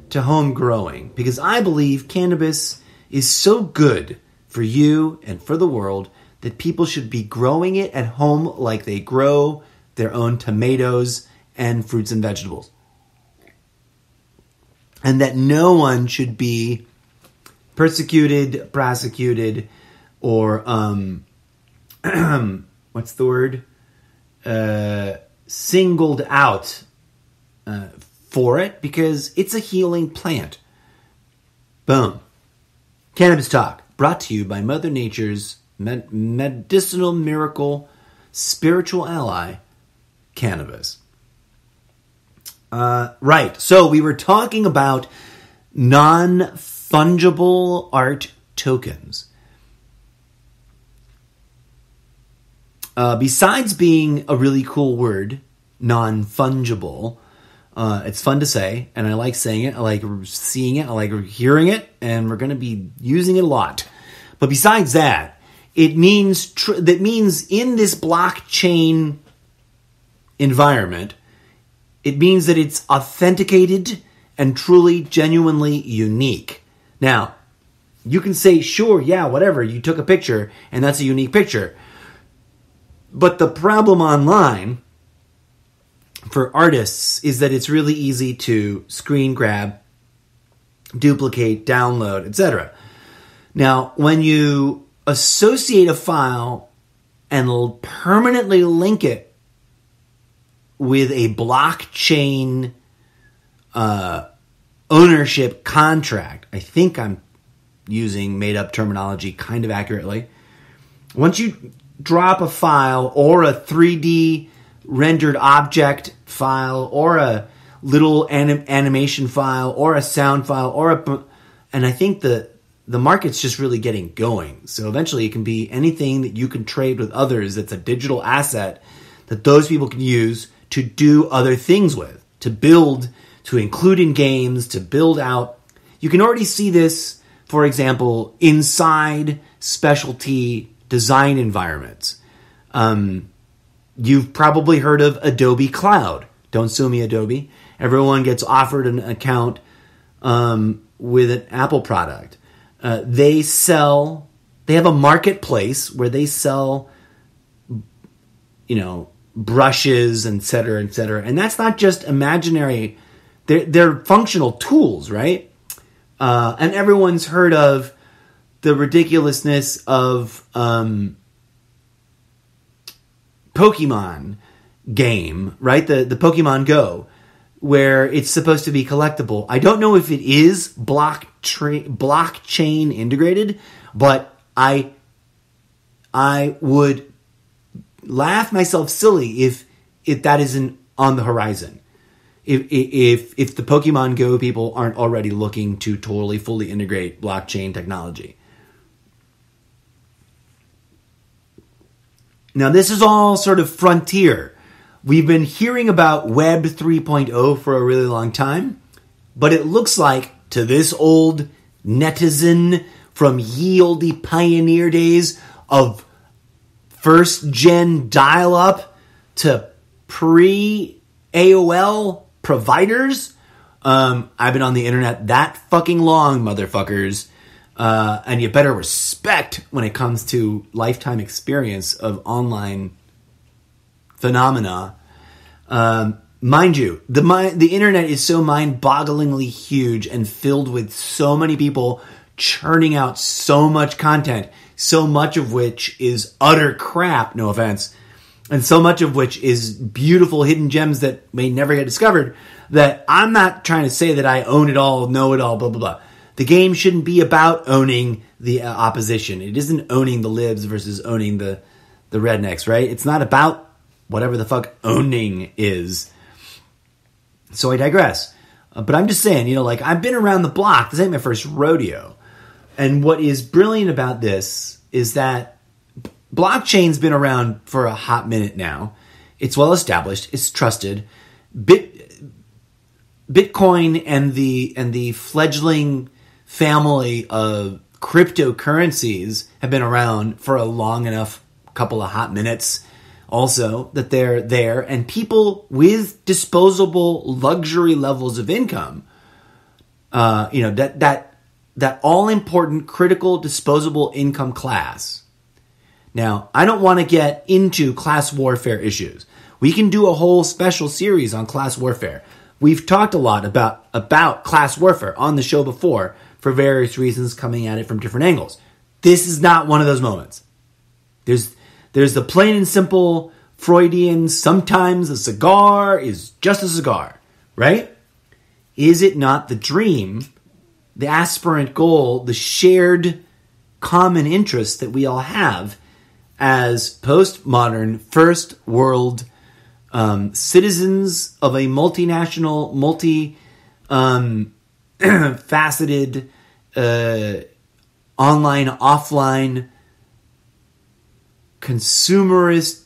Speaker 1: to home growing, because I believe cannabis is so good for you and for the world that people should be growing it at home like they grow their own tomatoes and fruits and vegetables. And that no one should be persecuted, prosecuted, or, what's the word? Singled out for it, because it's a healing plant. Boom. Cannabis Talk, brought to you by Mother Nature's medicinal miracle, spiritual ally, cannabis. Right, so we were talking about non-fungible art tokens. Besides being a really cool word, non-fungible, it's fun to say, and I like saying it, I like seeing it, I like hearing it, and we're going to be using it a lot. But besides that, it means that means in this blockchain environment, it means that it's authenticated and truly, genuinely unique. Now, you can say, sure, yeah, whatever, you took a picture, and that's a unique picture. But the problem online for artists is that it's really easy to screen grab, duplicate, download, etc. Now, when you associate a file and permanently link it with a blockchain ownership contract, I think I'm using made-up terminology kind of accurately. Once you drop a file or a 3D rendered object file or a little animation file or a sound file and I think the market's just really getting going. So eventually it can be anything that you can trade with others that's a digital asset that those people can use to do other things with, to build, to include in games, to build out. You can already see this, for example, inside specialty design environments. You've probably heard of Adobe Cloud. Don't sue me, Adobe. Everyone gets offered an account with an Apple product. They have a marketplace where they sell, brushes, et cetera, et cetera. And that's not just imaginary. They're functional tools, right? And everyone's heard of the ridiculousness of Pokemon game, right? The Pokemon Go, where it's supposed to be collectible. I don't know if it is blockchain integrated, but I would laugh myself silly if that isn't on the horizon. If the Pokemon Go people aren't already looking to totally fully integrate blockchain technology. Now, this is all sort of frontier. We've been hearing about Web 3.0 for a really long time, but it looks like to this old netizen from ye olde pioneer days of first-gen dial-up to pre-AOL providers. I've been on the internet that fucking long, motherfuckers. And you better respect when it comes to lifetime experience of online phenomena. Mind you, the internet is so mind-bogglingly huge and filled with so many people churning out so much content, so much of which is utter crap, no offense, and so much of which is beautiful hidden gems that may never get discovered, that I'm not trying to say that I own it all, know it all, blah, blah, blah. The game shouldn't be about owning the opposition. It isn't owning the libs versus owning the rednecks, right? It's not about whatever the fuck owning is. So I digress. But I'm just saying, I've been around the block. This ain't my first rodeo. And what is brilliant about this is that blockchain's been around for a hot minute now. It's well established. It's trusted. Bitcoin and the fledgling family of cryptocurrencies have been around for a long enough couple of hot minutes also that they're there, and people with disposable luxury levels of income, that all important critical disposable income class. Now, I don't want to get into class warfare issues. We can do a whole special series on class warfare. We've talked a lot about class warfare on the show before for various reasons, coming at it from different angles. This is not one of those moments. There's the plain and simple Freudian, sometimes a cigar is just a cigar, right? Is it not the dream, the aspirant goal, the shared common interest that we all have as postmodern, first world citizens of a multinational, faceted, online, offline, consumerist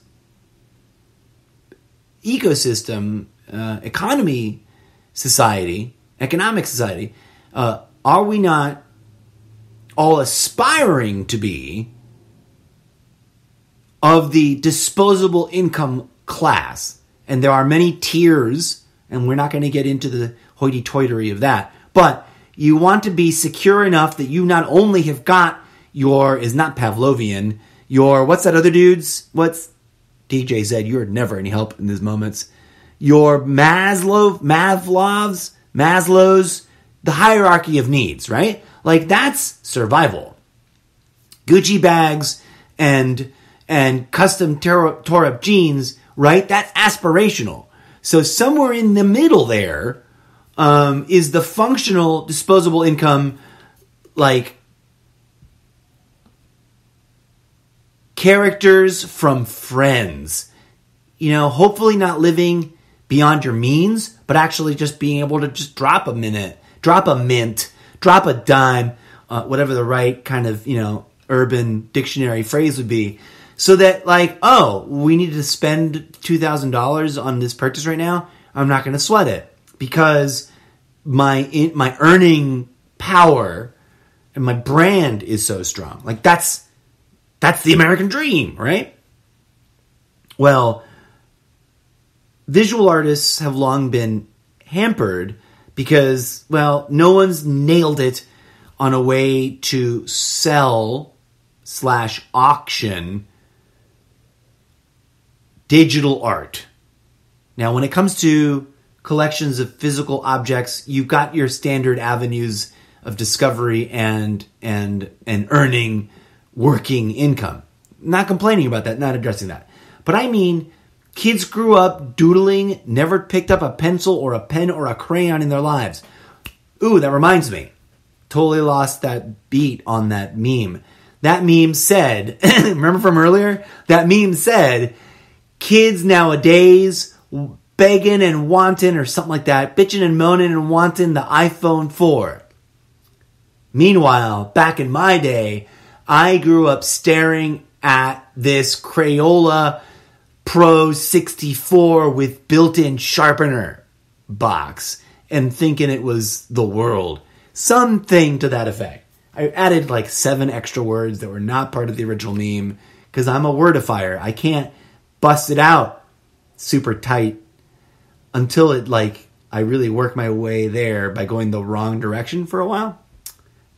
Speaker 1: ecosystem, economic society, are we not all aspiring to be of the disposable income class? And there are many tiers, and we're not going to get into the hoity-toitery of that, but you want to be secure enough that you not only have got your, is not Pavlovian, your, what's that other dude's? What's DJ said, you're never any help in these moments. Your Maslow's, the hierarchy of needs, right? Like, that's survival. Gucci bags and custom tore-up jeans, right? That's aspirational. So somewhere in the middle there is the functional disposable income, like, characters from Friends. Hopefully not living beyond your means, but actually just being able to just drop a mint, drop a dime, whatever the right kind of, urban dictionary phrase would be. So that, like, we need to spend $2,000 on this purchase right now. I'm not going to sweat it because my earning power and my brand is so strong. Like, that's the American dream, right? Well, visual artists have long been hampered because, well, no one's nailed it on a way to sell/auction digital art. Now, when it comes to collections of physical objects, you've got your standard avenues of discovery and earning working income. Not complaining about that, not addressing that. But I mean, kids grew up doodling, never picked up a pencil or a pen or a crayon in their lives. Ooh, that reminds me. Totally lost that beat on that meme. That meme said, remember from earlier? That meme said, kids nowadays begging and wanting or something like that, bitching and moaning and wanting the iPhone 4. Meanwhile, back in my day, I grew up staring at this Crayola Pro 64 with built-in sharpener box and thinking it was the world. Something to that effect. I added like 7 extra words that were not part of the original meme because I'm a wordifier. I can't bust it out super tight until I really work my way there by going the wrong direction for a while.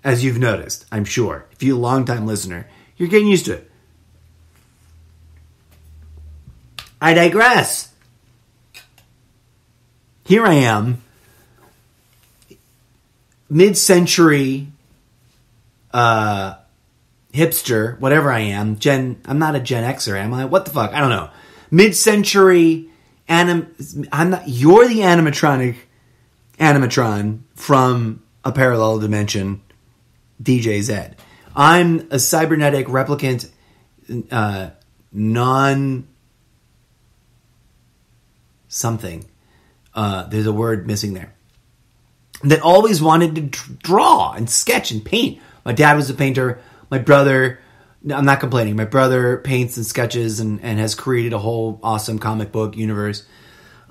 Speaker 1: As you've noticed, I'm sure. If you're a long-time listener, you're getting used to it. I digress. Here I am, mid-century hipster, whatever I am. I'm not a Gen Xer, am I? What the fuck? I don't know. Mid-century you're the animatron from a parallel dimension, DJ Zed. I'm a cybernetic replicant, something. There's a word missing there. That always wanted to draw and sketch and paint. My dad was a painter. My brother No, I'm not complaining. My brother paints and sketches and has created a whole awesome comic book universe.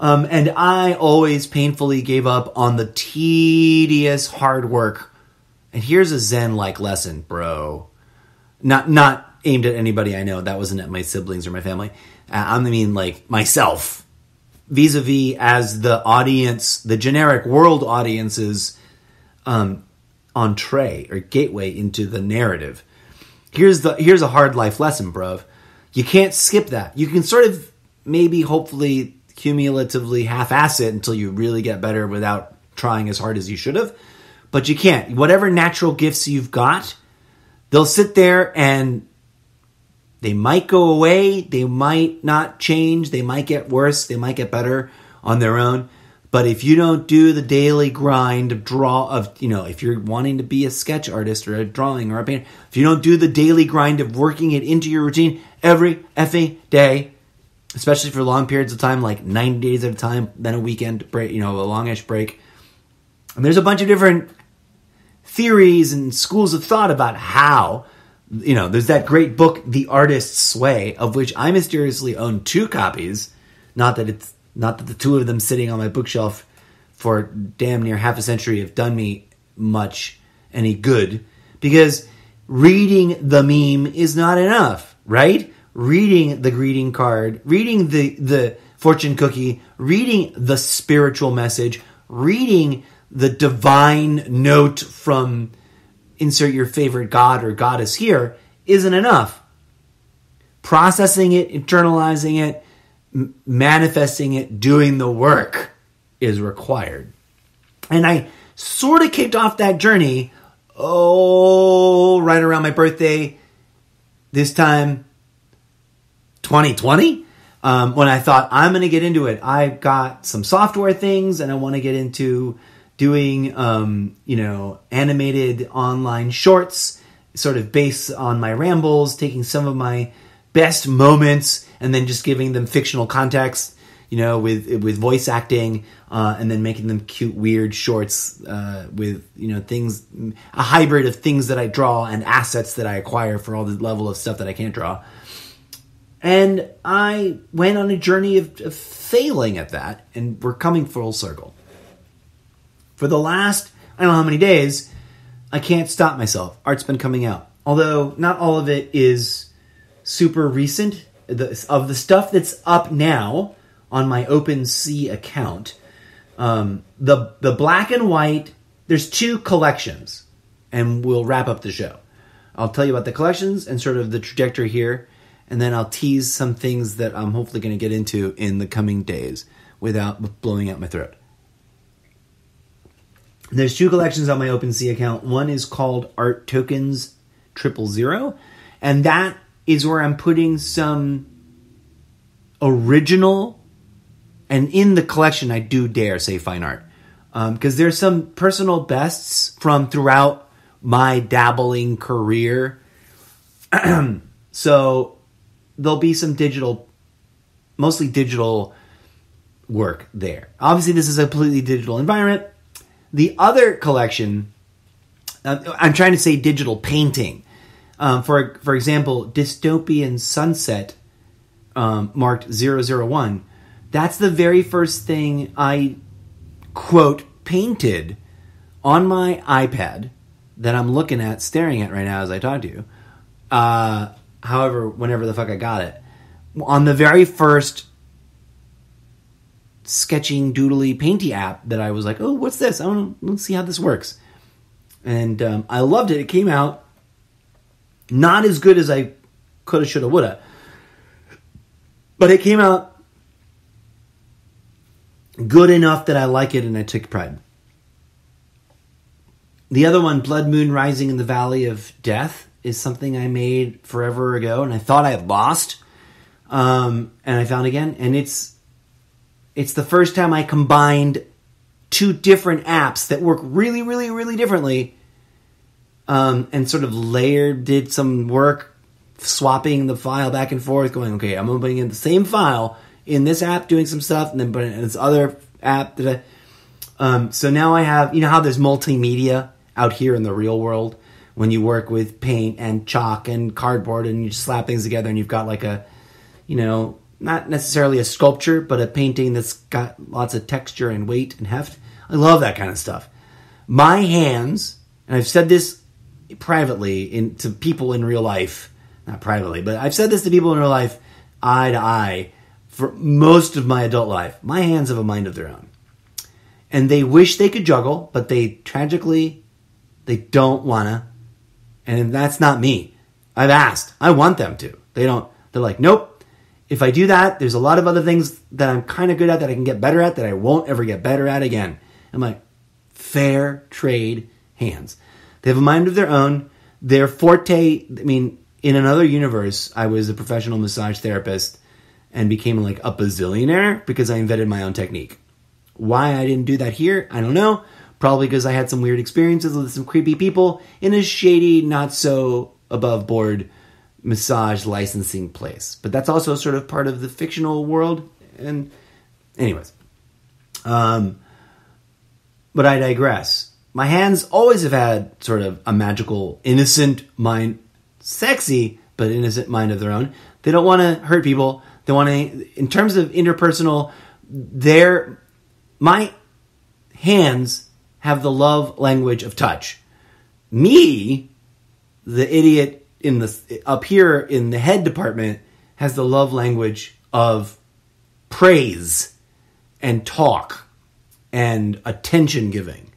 Speaker 1: And I always painfully gave up on the tedious hard work. And here's a Zen-like lesson, bro. Not aimed at anybody I know. That wasn't at my siblings or my family. I mean, like, myself. Vis-a-vis as the audience, the generic world audience's entree or gateway into the narrative. Here's a hard life lesson, bruv. You can't skip that. You can sort of maybe, hopefully, cumulatively half-ass it until you really get better without trying as hard as you should have. But you can't. Whatever natural gifts you've got, they'll sit there and they might go away. They might not change. They might get worse. They might get better on their own. But if you don't do the daily grind if you're wanting to be a sketch artist or a drawing or a painter, if you don't do the daily grind of working it into your routine every effing day, especially for long periods of time, like 90 days at a time, then a weekend break, a longish break. And there's a bunch of different theories and schools of thought about how, there's that great book, The Artist's Way, of which I mysteriously own 2 copies. Not that the 2 of them sitting on my bookshelf for damn near half a century have done me any good, because reading the meme is not enough, right? Reading the greeting card, reading the fortune cookie, reading the spiritual message, reading the divine note from insert your favorite god or goddess here isn't enough. Processing it, internalizing it, manifesting it, doing the work is required. And I sort of kicked off that journey, right around my birthday, this time, 2020, when I thought, I'm going to get into it. I've got some software things, and I want to get into doing, animated online shorts, sort of based on my rambles, taking some of my best moments and then just giving them fictional context, with voice acting, and then making them cute, weird shorts, with, things, a hybrid of things that I draw and assets that I acquire for all the level of stuff that I can't draw. And I went on a journey of failing at that, and we're coming full circle. For the last, I don't know how many days, I can't stop myself. Art's been coming out. Although not all of it is super recent. Of the stuff that's up now on my OpenSea account, the black and white, there's 2 collections, and we'll wrap up the show. I'll tell you about the collections and sort of the trajectory here, and then I'll tease some things that I'm hopefully going to get into in the coming days without blowing out my throat. There's 2 collections on my OpenSea account. One is called Art Tokens 000, and that is where I'm putting some original, and in the collection I do dare say fine art, because there's some personal bests from throughout my dabbling career. So there'll be some mostly digital work there. Obviously this is a completely digital environment. The other collection, I'm trying to say digital painting. For example, Dystopian Sunset, marked 001. That's the very first thing I, quote, painted on my iPad that I'm looking at, staring at right now as I talk to you. Whenever the fuck I got it. On the very first sketching, doodly, painty app that I was like, oh, what's this? Let's see how this works. And I loved it. It came out not as good as I coulda, shoulda, woulda. But it came out good enough that I like it and I took pride. The other one, Blood Moon Rising in the Valley of Death, is something I made forever ago and I thought I had lost. And I found again. And it's the first time I combined 2 different apps that work really, really, really differently, and sort of did some work swapping the file back and forth, going, okay, I'm opening in the same file in this app, doing some stuff, and then putting it in this other app. So now I have, how there's multimedia out here in the real world. when you work with paint and chalk and cardboard and you slap things together and you've got like a, not necessarily a sculpture, but a painting that's got lots of texture and weight and heft. I love that kind of stuff. My hands, and I've said this privately to people in real life, not privately, but I've said this to people in real life, eye to eye, for most of my adult life. My hands have a mind of their own. And they wish they could juggle, but they don't want to. And that's not me. I've asked. I want them to. They're like, nope. If I do that, there's a lot of other things that I'm kind of good at that I can get better at that I won't ever get better at again. I'm like, fair trade hands. They have a mind of their own. Their forte, in another universe, I was a professional massage therapist and became like a bazillionaire because I invented my own technique. Why I didn't do that here, I don't know. Probably because I had some weird experiences with some creepy people in a shady, not so above board massage licensing place. But that's also sort of part of the fictional world. And anyways. But I digress. My hands always have had sort of a magical, innocent mind. Sexy, but innocent mind of their own. They don't want to hurt people. They want to, in terms of interpersonal, my hands have the love language of touch. Me, the idiot up here in the head department, has the love language of praise and talk and attention giving.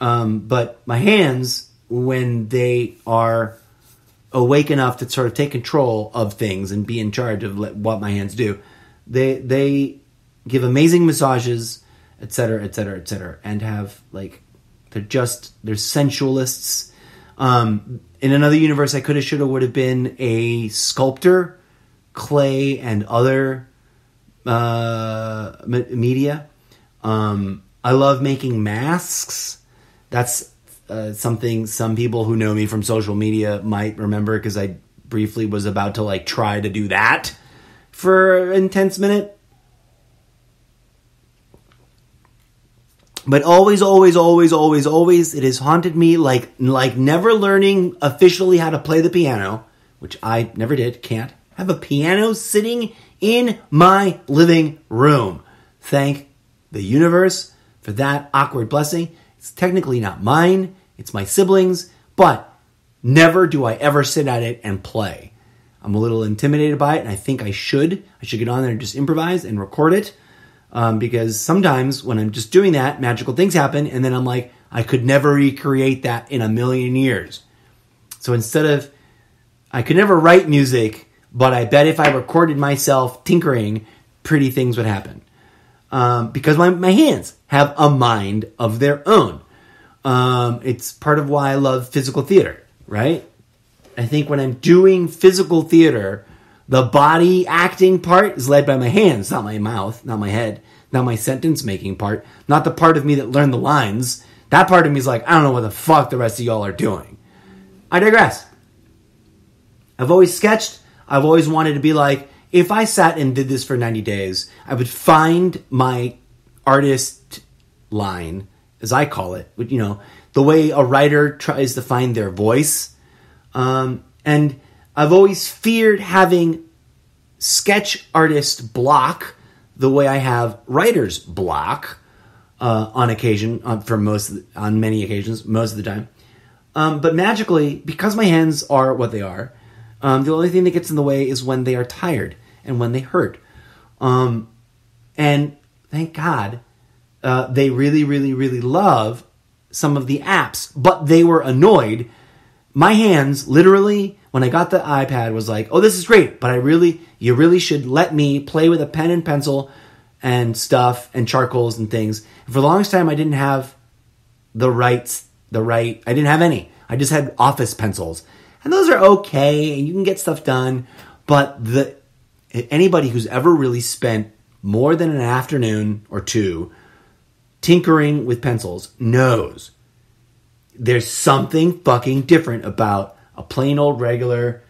Speaker 1: But my hands, when they are awake enough to sort of take control of things and be in charge of what my hands do, they give amazing massages, etc., etc., etc., and have they're sensualists. In another universe, I coulda, shoulda, would have been a sculptor, clay and other media. I love making masks. That's something some people who know me from social media might remember, because I briefly was about to try to do that for an intense minute. But always, always, always, always, always, it has haunted me like never learning officially how to play the piano, which I never did, can't. Have a piano sitting in my living room. Thank the universe for that awkward blessing. It's technically not mine, it's my siblings, but never do I ever sit at it and play. I'm a little intimidated by it, and I think I should. I should get on there and just improvise and record it. Because sometimes when I'm just doing that, magical things happen, and then I'm like, I could never recreate that in a million years. So I could never write music, but I bet if I recorded myself tinkering, pretty things would happen. Because my hands have a mind of their own. It's part of why I love physical theater, right? I think when I'm doing physical theater, the body acting part is led by my hands, not my mouth, not my head, not my sentence making part, not the part of me that learned the lines. That part of me is like, I don't know what the fuck the rest of y'all are doing. I digress. I've always sketched. I've always wanted to be like, if I sat and did this for 90 days, I would find my artist line, as I call it, the way a writer tries to find their voice. And I've always feared having sketch artist block the way I have writer's block on occasion, on many occasions, most of the time. But magically, because my hands are what they are, the only thing that gets in the way is when they are tired and when they hurt. And thank God, they really, really, really love some of the apps, but they were annoyed. My hands, literally, when I got the iPad, was like, oh, this is great, but you really should let me play with a pen and pencil and stuff and charcoals and things. And for the longest time, I didn't have I didn't have any. I just had office pencils. And those are okay, and you can get stuff done, but anybody who's ever really spent more than an afternoon or two tinkering with pencils knows there's something fucking different about a plain old regular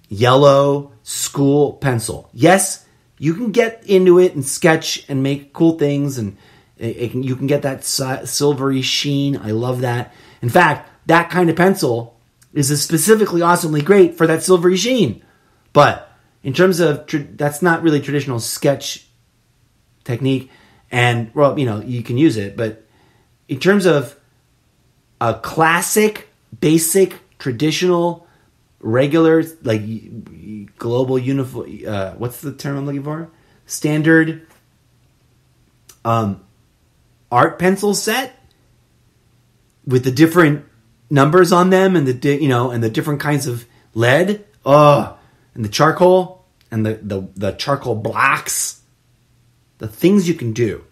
Speaker 1: yellow school pencil. Yes, you can get into it and sketch and make cool things, and you can get that silvery sheen. I love that. In fact, that kind of pencil is specifically awesomely great for that silvery sheen. But in terms of, that's not really traditional sketch technique. And, well, you can use it. But in terms of a classic, basic, traditional, regular, like global uniform, what's the term I'm looking for? Standard art pencil set with the different numbers on them and the different kinds of lead, and the charcoal and the charcoal blocks, the things you can do.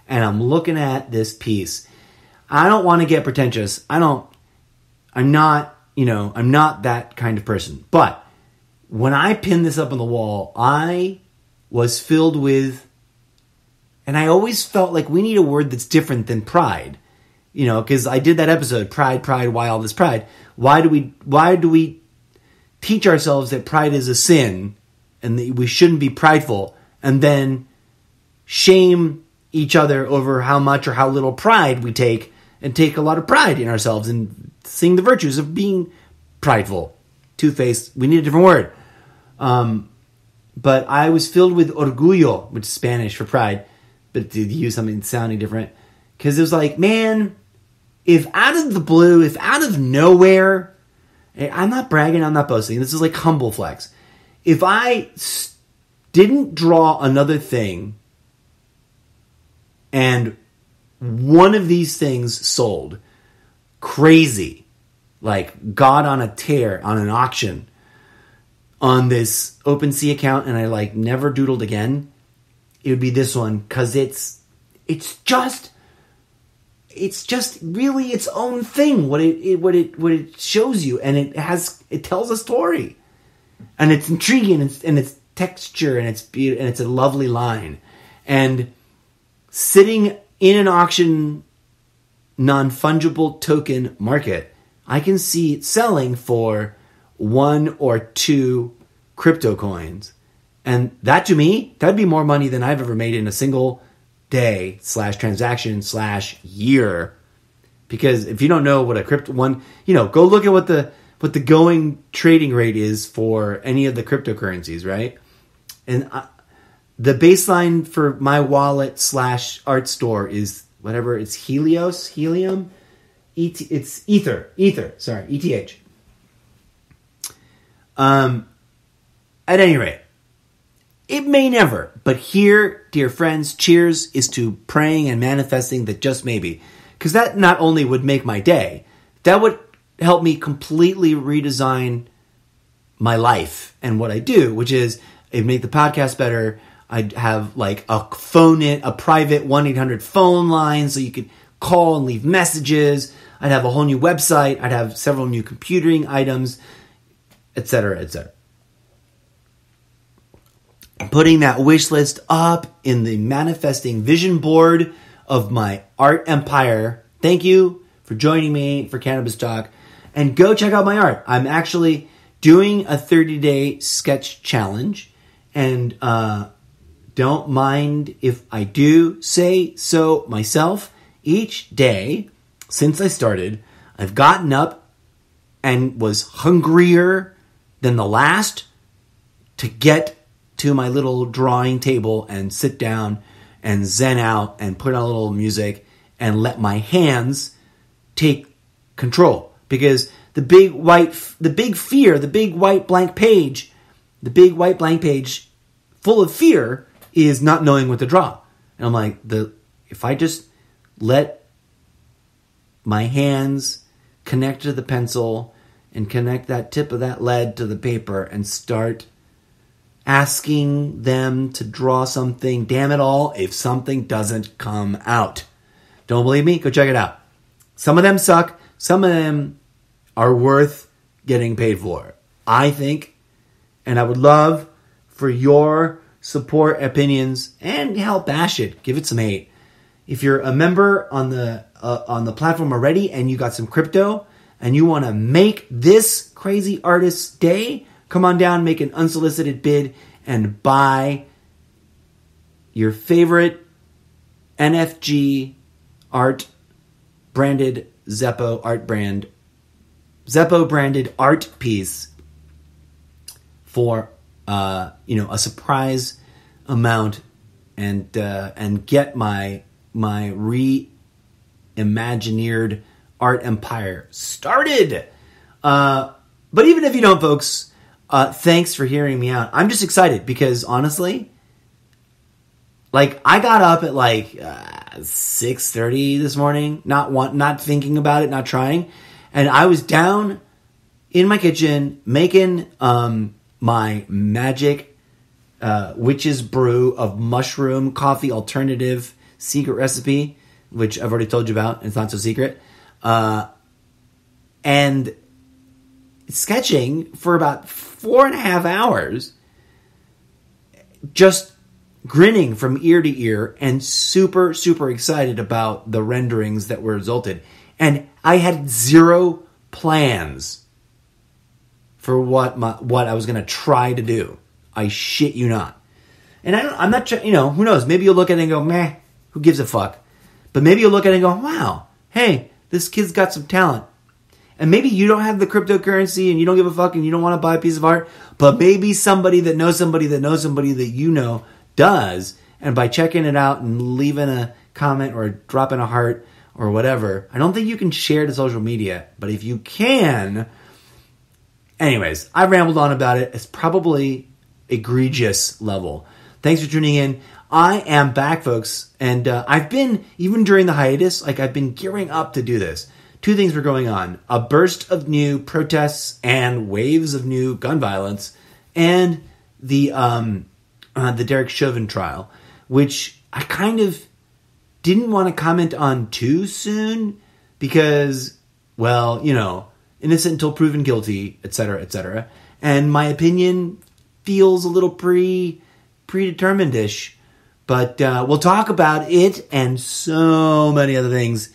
Speaker 1: And I'm looking at this piece. I don't want to get pretentious. I'm not that kind of person. But when I pinned this up on the wall, I was filled with, and I always felt like we need a word that's different than pride. Because I did that episode, Pride, Why All This Pride? Why do we teach ourselves that pride is a sin and that we shouldn't be prideful, and then shame each other over how much or how little pride we take, and take a lot of pride in ourselves and sing the virtues of being prideful? Two-faced. We need a different word. But I was filled with orgullo, which is Spanish for pride, but to use something sounding different. Because it was like, man, if out of the blue, if out of nowhere, I'm not bragging, I'm not boasting. This is like humble flex. If I didn't draw another thing and one of these things sold crazy, like God on a tear on an auction on this OpenSea account, and I like never doodled again, it would be this one, because it's just really its own thing. What it shows you, and it tells a story, and it's intriguing, and it's texture, and it's beautiful, and it's a lovely line. And sitting in an auction non-fungible token market, I can see it selling for 1 or 2 crypto coins. And that, to me, that'd be more money than I've ever made in a single day / transaction / year. Because if you don't know what a crypto one, go look at what the going trading rate is for any of the cryptocurrencies, right? And the baseline for my wallet / art store is whatever, it's helium, it's ether, sorry, ETH. At any rate, it may never, but here, dear friends, cheers is to praying and manifesting that just maybe. Because that not only would make my day, that would help me completely redesign my life and what I do, which is it'd make the podcast better. I'd have like a private 1-800 phone line so you could call and leave messages. I'd have a whole new website. I'd have several new computing items, etc., etc. Putting that wish list up in the manifesting vision board of my art empire. Thank you for joining me for Cannabis Talk. And go check out my art. I'm actually doing a 30-day sketch challenge. And don't mind if I do say so myself. Each day since I started, I've gotten up and was hungrier than the last to get to my little drawing table and sit down and zen out and put on a little music and let my hands take control. Because the big white blank page full of fear is not knowing what to draw. And I'm like, if I just let my hands connect to the pencil and connect that tip of that lead to the paper and start asking them to draw something, damn it all, if something doesn't come out. Don't believe me? Go check it out. Some of them suck. Some of them are worth getting paid for, I think. And I would love for your support, opinions, and help bash it. Give it some hate. If you're a member on the platform already and you got some crypto and you want to make this crazy artist's day, come on down, make an unsolicited bid, and buy your favorite NFG art branded Zeppo art brand Zeppo branded art piece for a surprise amount and get my reimagineered art empire started. But even if you don't, folks, thanks for hearing me out. I'm just excited because honestly, like, I got up at like 6:30 this morning, not thinking about it, not trying, and I was down in my kitchen making my magic witch's brew of mushroom coffee alternative secret recipe, which I've already told you about, and it's not so secret, and sketching for about 4.5 hours, just grinning from ear to ear and super, super excited about the renderings that were resulted. And I had zero plans for what I was going to try to do. I shit you not. And I'm not, who knows? Maybe you'll look at it and go, meh, who gives a fuck? But maybe you'll look at it and go, wow, hey, this kid's got some talent. And maybe you don't have the cryptocurrency and you don't give a fuck and you don't want to buy a piece of art, but maybe somebody that knows somebody that knows somebody that you know does, and by checking it out and leaving a comment or dropping a heart or whatever, I don't think you can share to social media, but if you can, anyways, I rambled on about it. It's probably egregious level. Thanks for tuning in. I am back, folks, and I've been, even during the hiatus, I've been gearing up to do this. Two things were going on: a burst of new protests and waves of new gun violence, and the Derek Chauvin trial, which I kind of didn't want to comment on too soon because, well, innocent until proven guilty, etc., etc. And my opinion feels a little predetermined-ish. But we'll talk about it and so many other things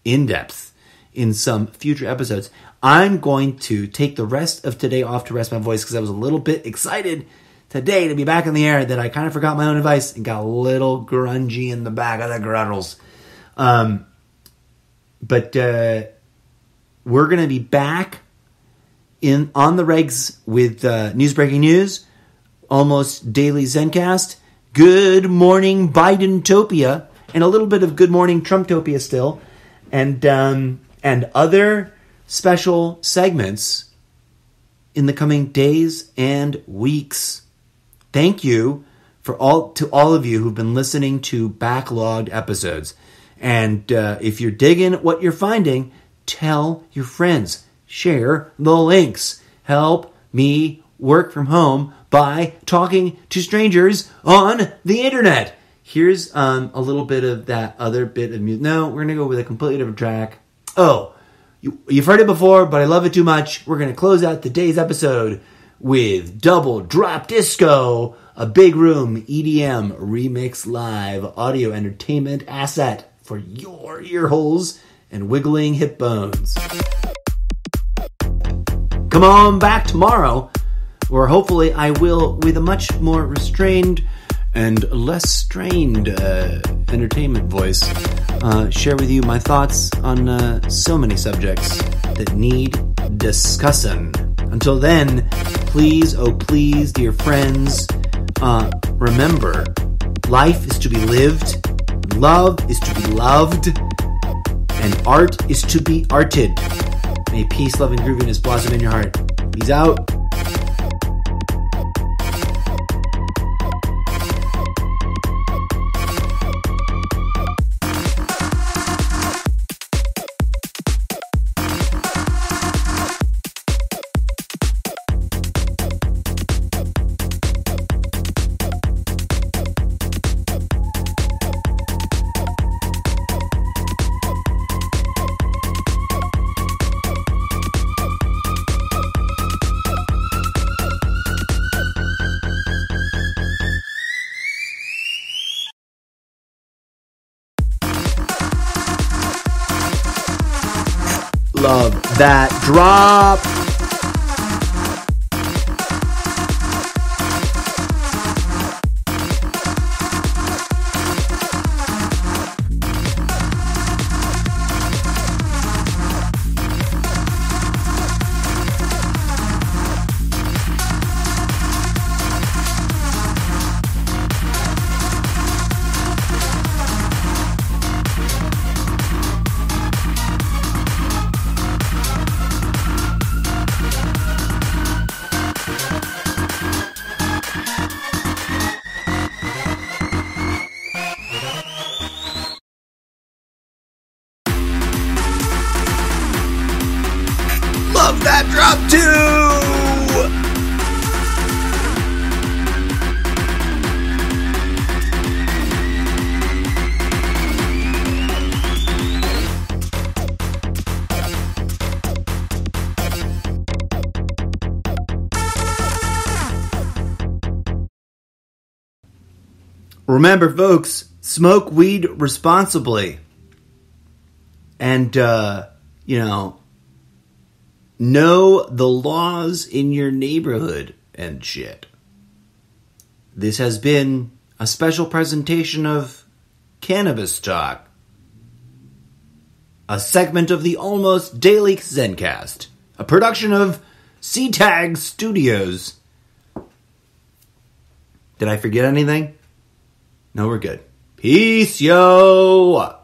Speaker 1: in depth in some future episodes. I'm going to take the rest of today off to rest my voice because I was a little bit excited today to be back in the air that I kind of forgot my own advice and got a little grungy in the back of the gruddles. But we're going to be back on the regs with news breaking news, almost daily Zencast, Good Morning Bidentopia, and a little bit of Good Morning Trumptopia still, and other special segments in the coming days and weeks. Thank you to all of you who've been listening to backlogged episodes. And if you're digging what you're finding, tell your friends. Share the links. Help me work from home by talking to strangers on the internet. Here's a little bit of that other bit of music. No, we're going to go with a completely different track. Oh, you've heard it before, but I love it too much. We're going to close out today's episode with Double Drop Disco, a big room EDM remix live audio entertainment asset for your ear holes and wiggling hip bones. Come on back tomorrow, where hopefully I will, with a much more restrained and less strained entertainment voice, share with you my thoughts on so many subjects that need discussing. Until then, please, oh please, dear friends, remember, life is to be lived, love is to be loved, and art is to be arted. May peace, love, and grooviness blossom in your heart. Peace out. Love that drop. Remember, folks, smoke weed responsibly. And, know the laws in your neighborhood and shit. This has been a special presentation of Cannabis Talk, a segment of the Almost Daily Zencast, a production of C-Tag Studios. Did I forget anything? No, we're good. Peace, yo!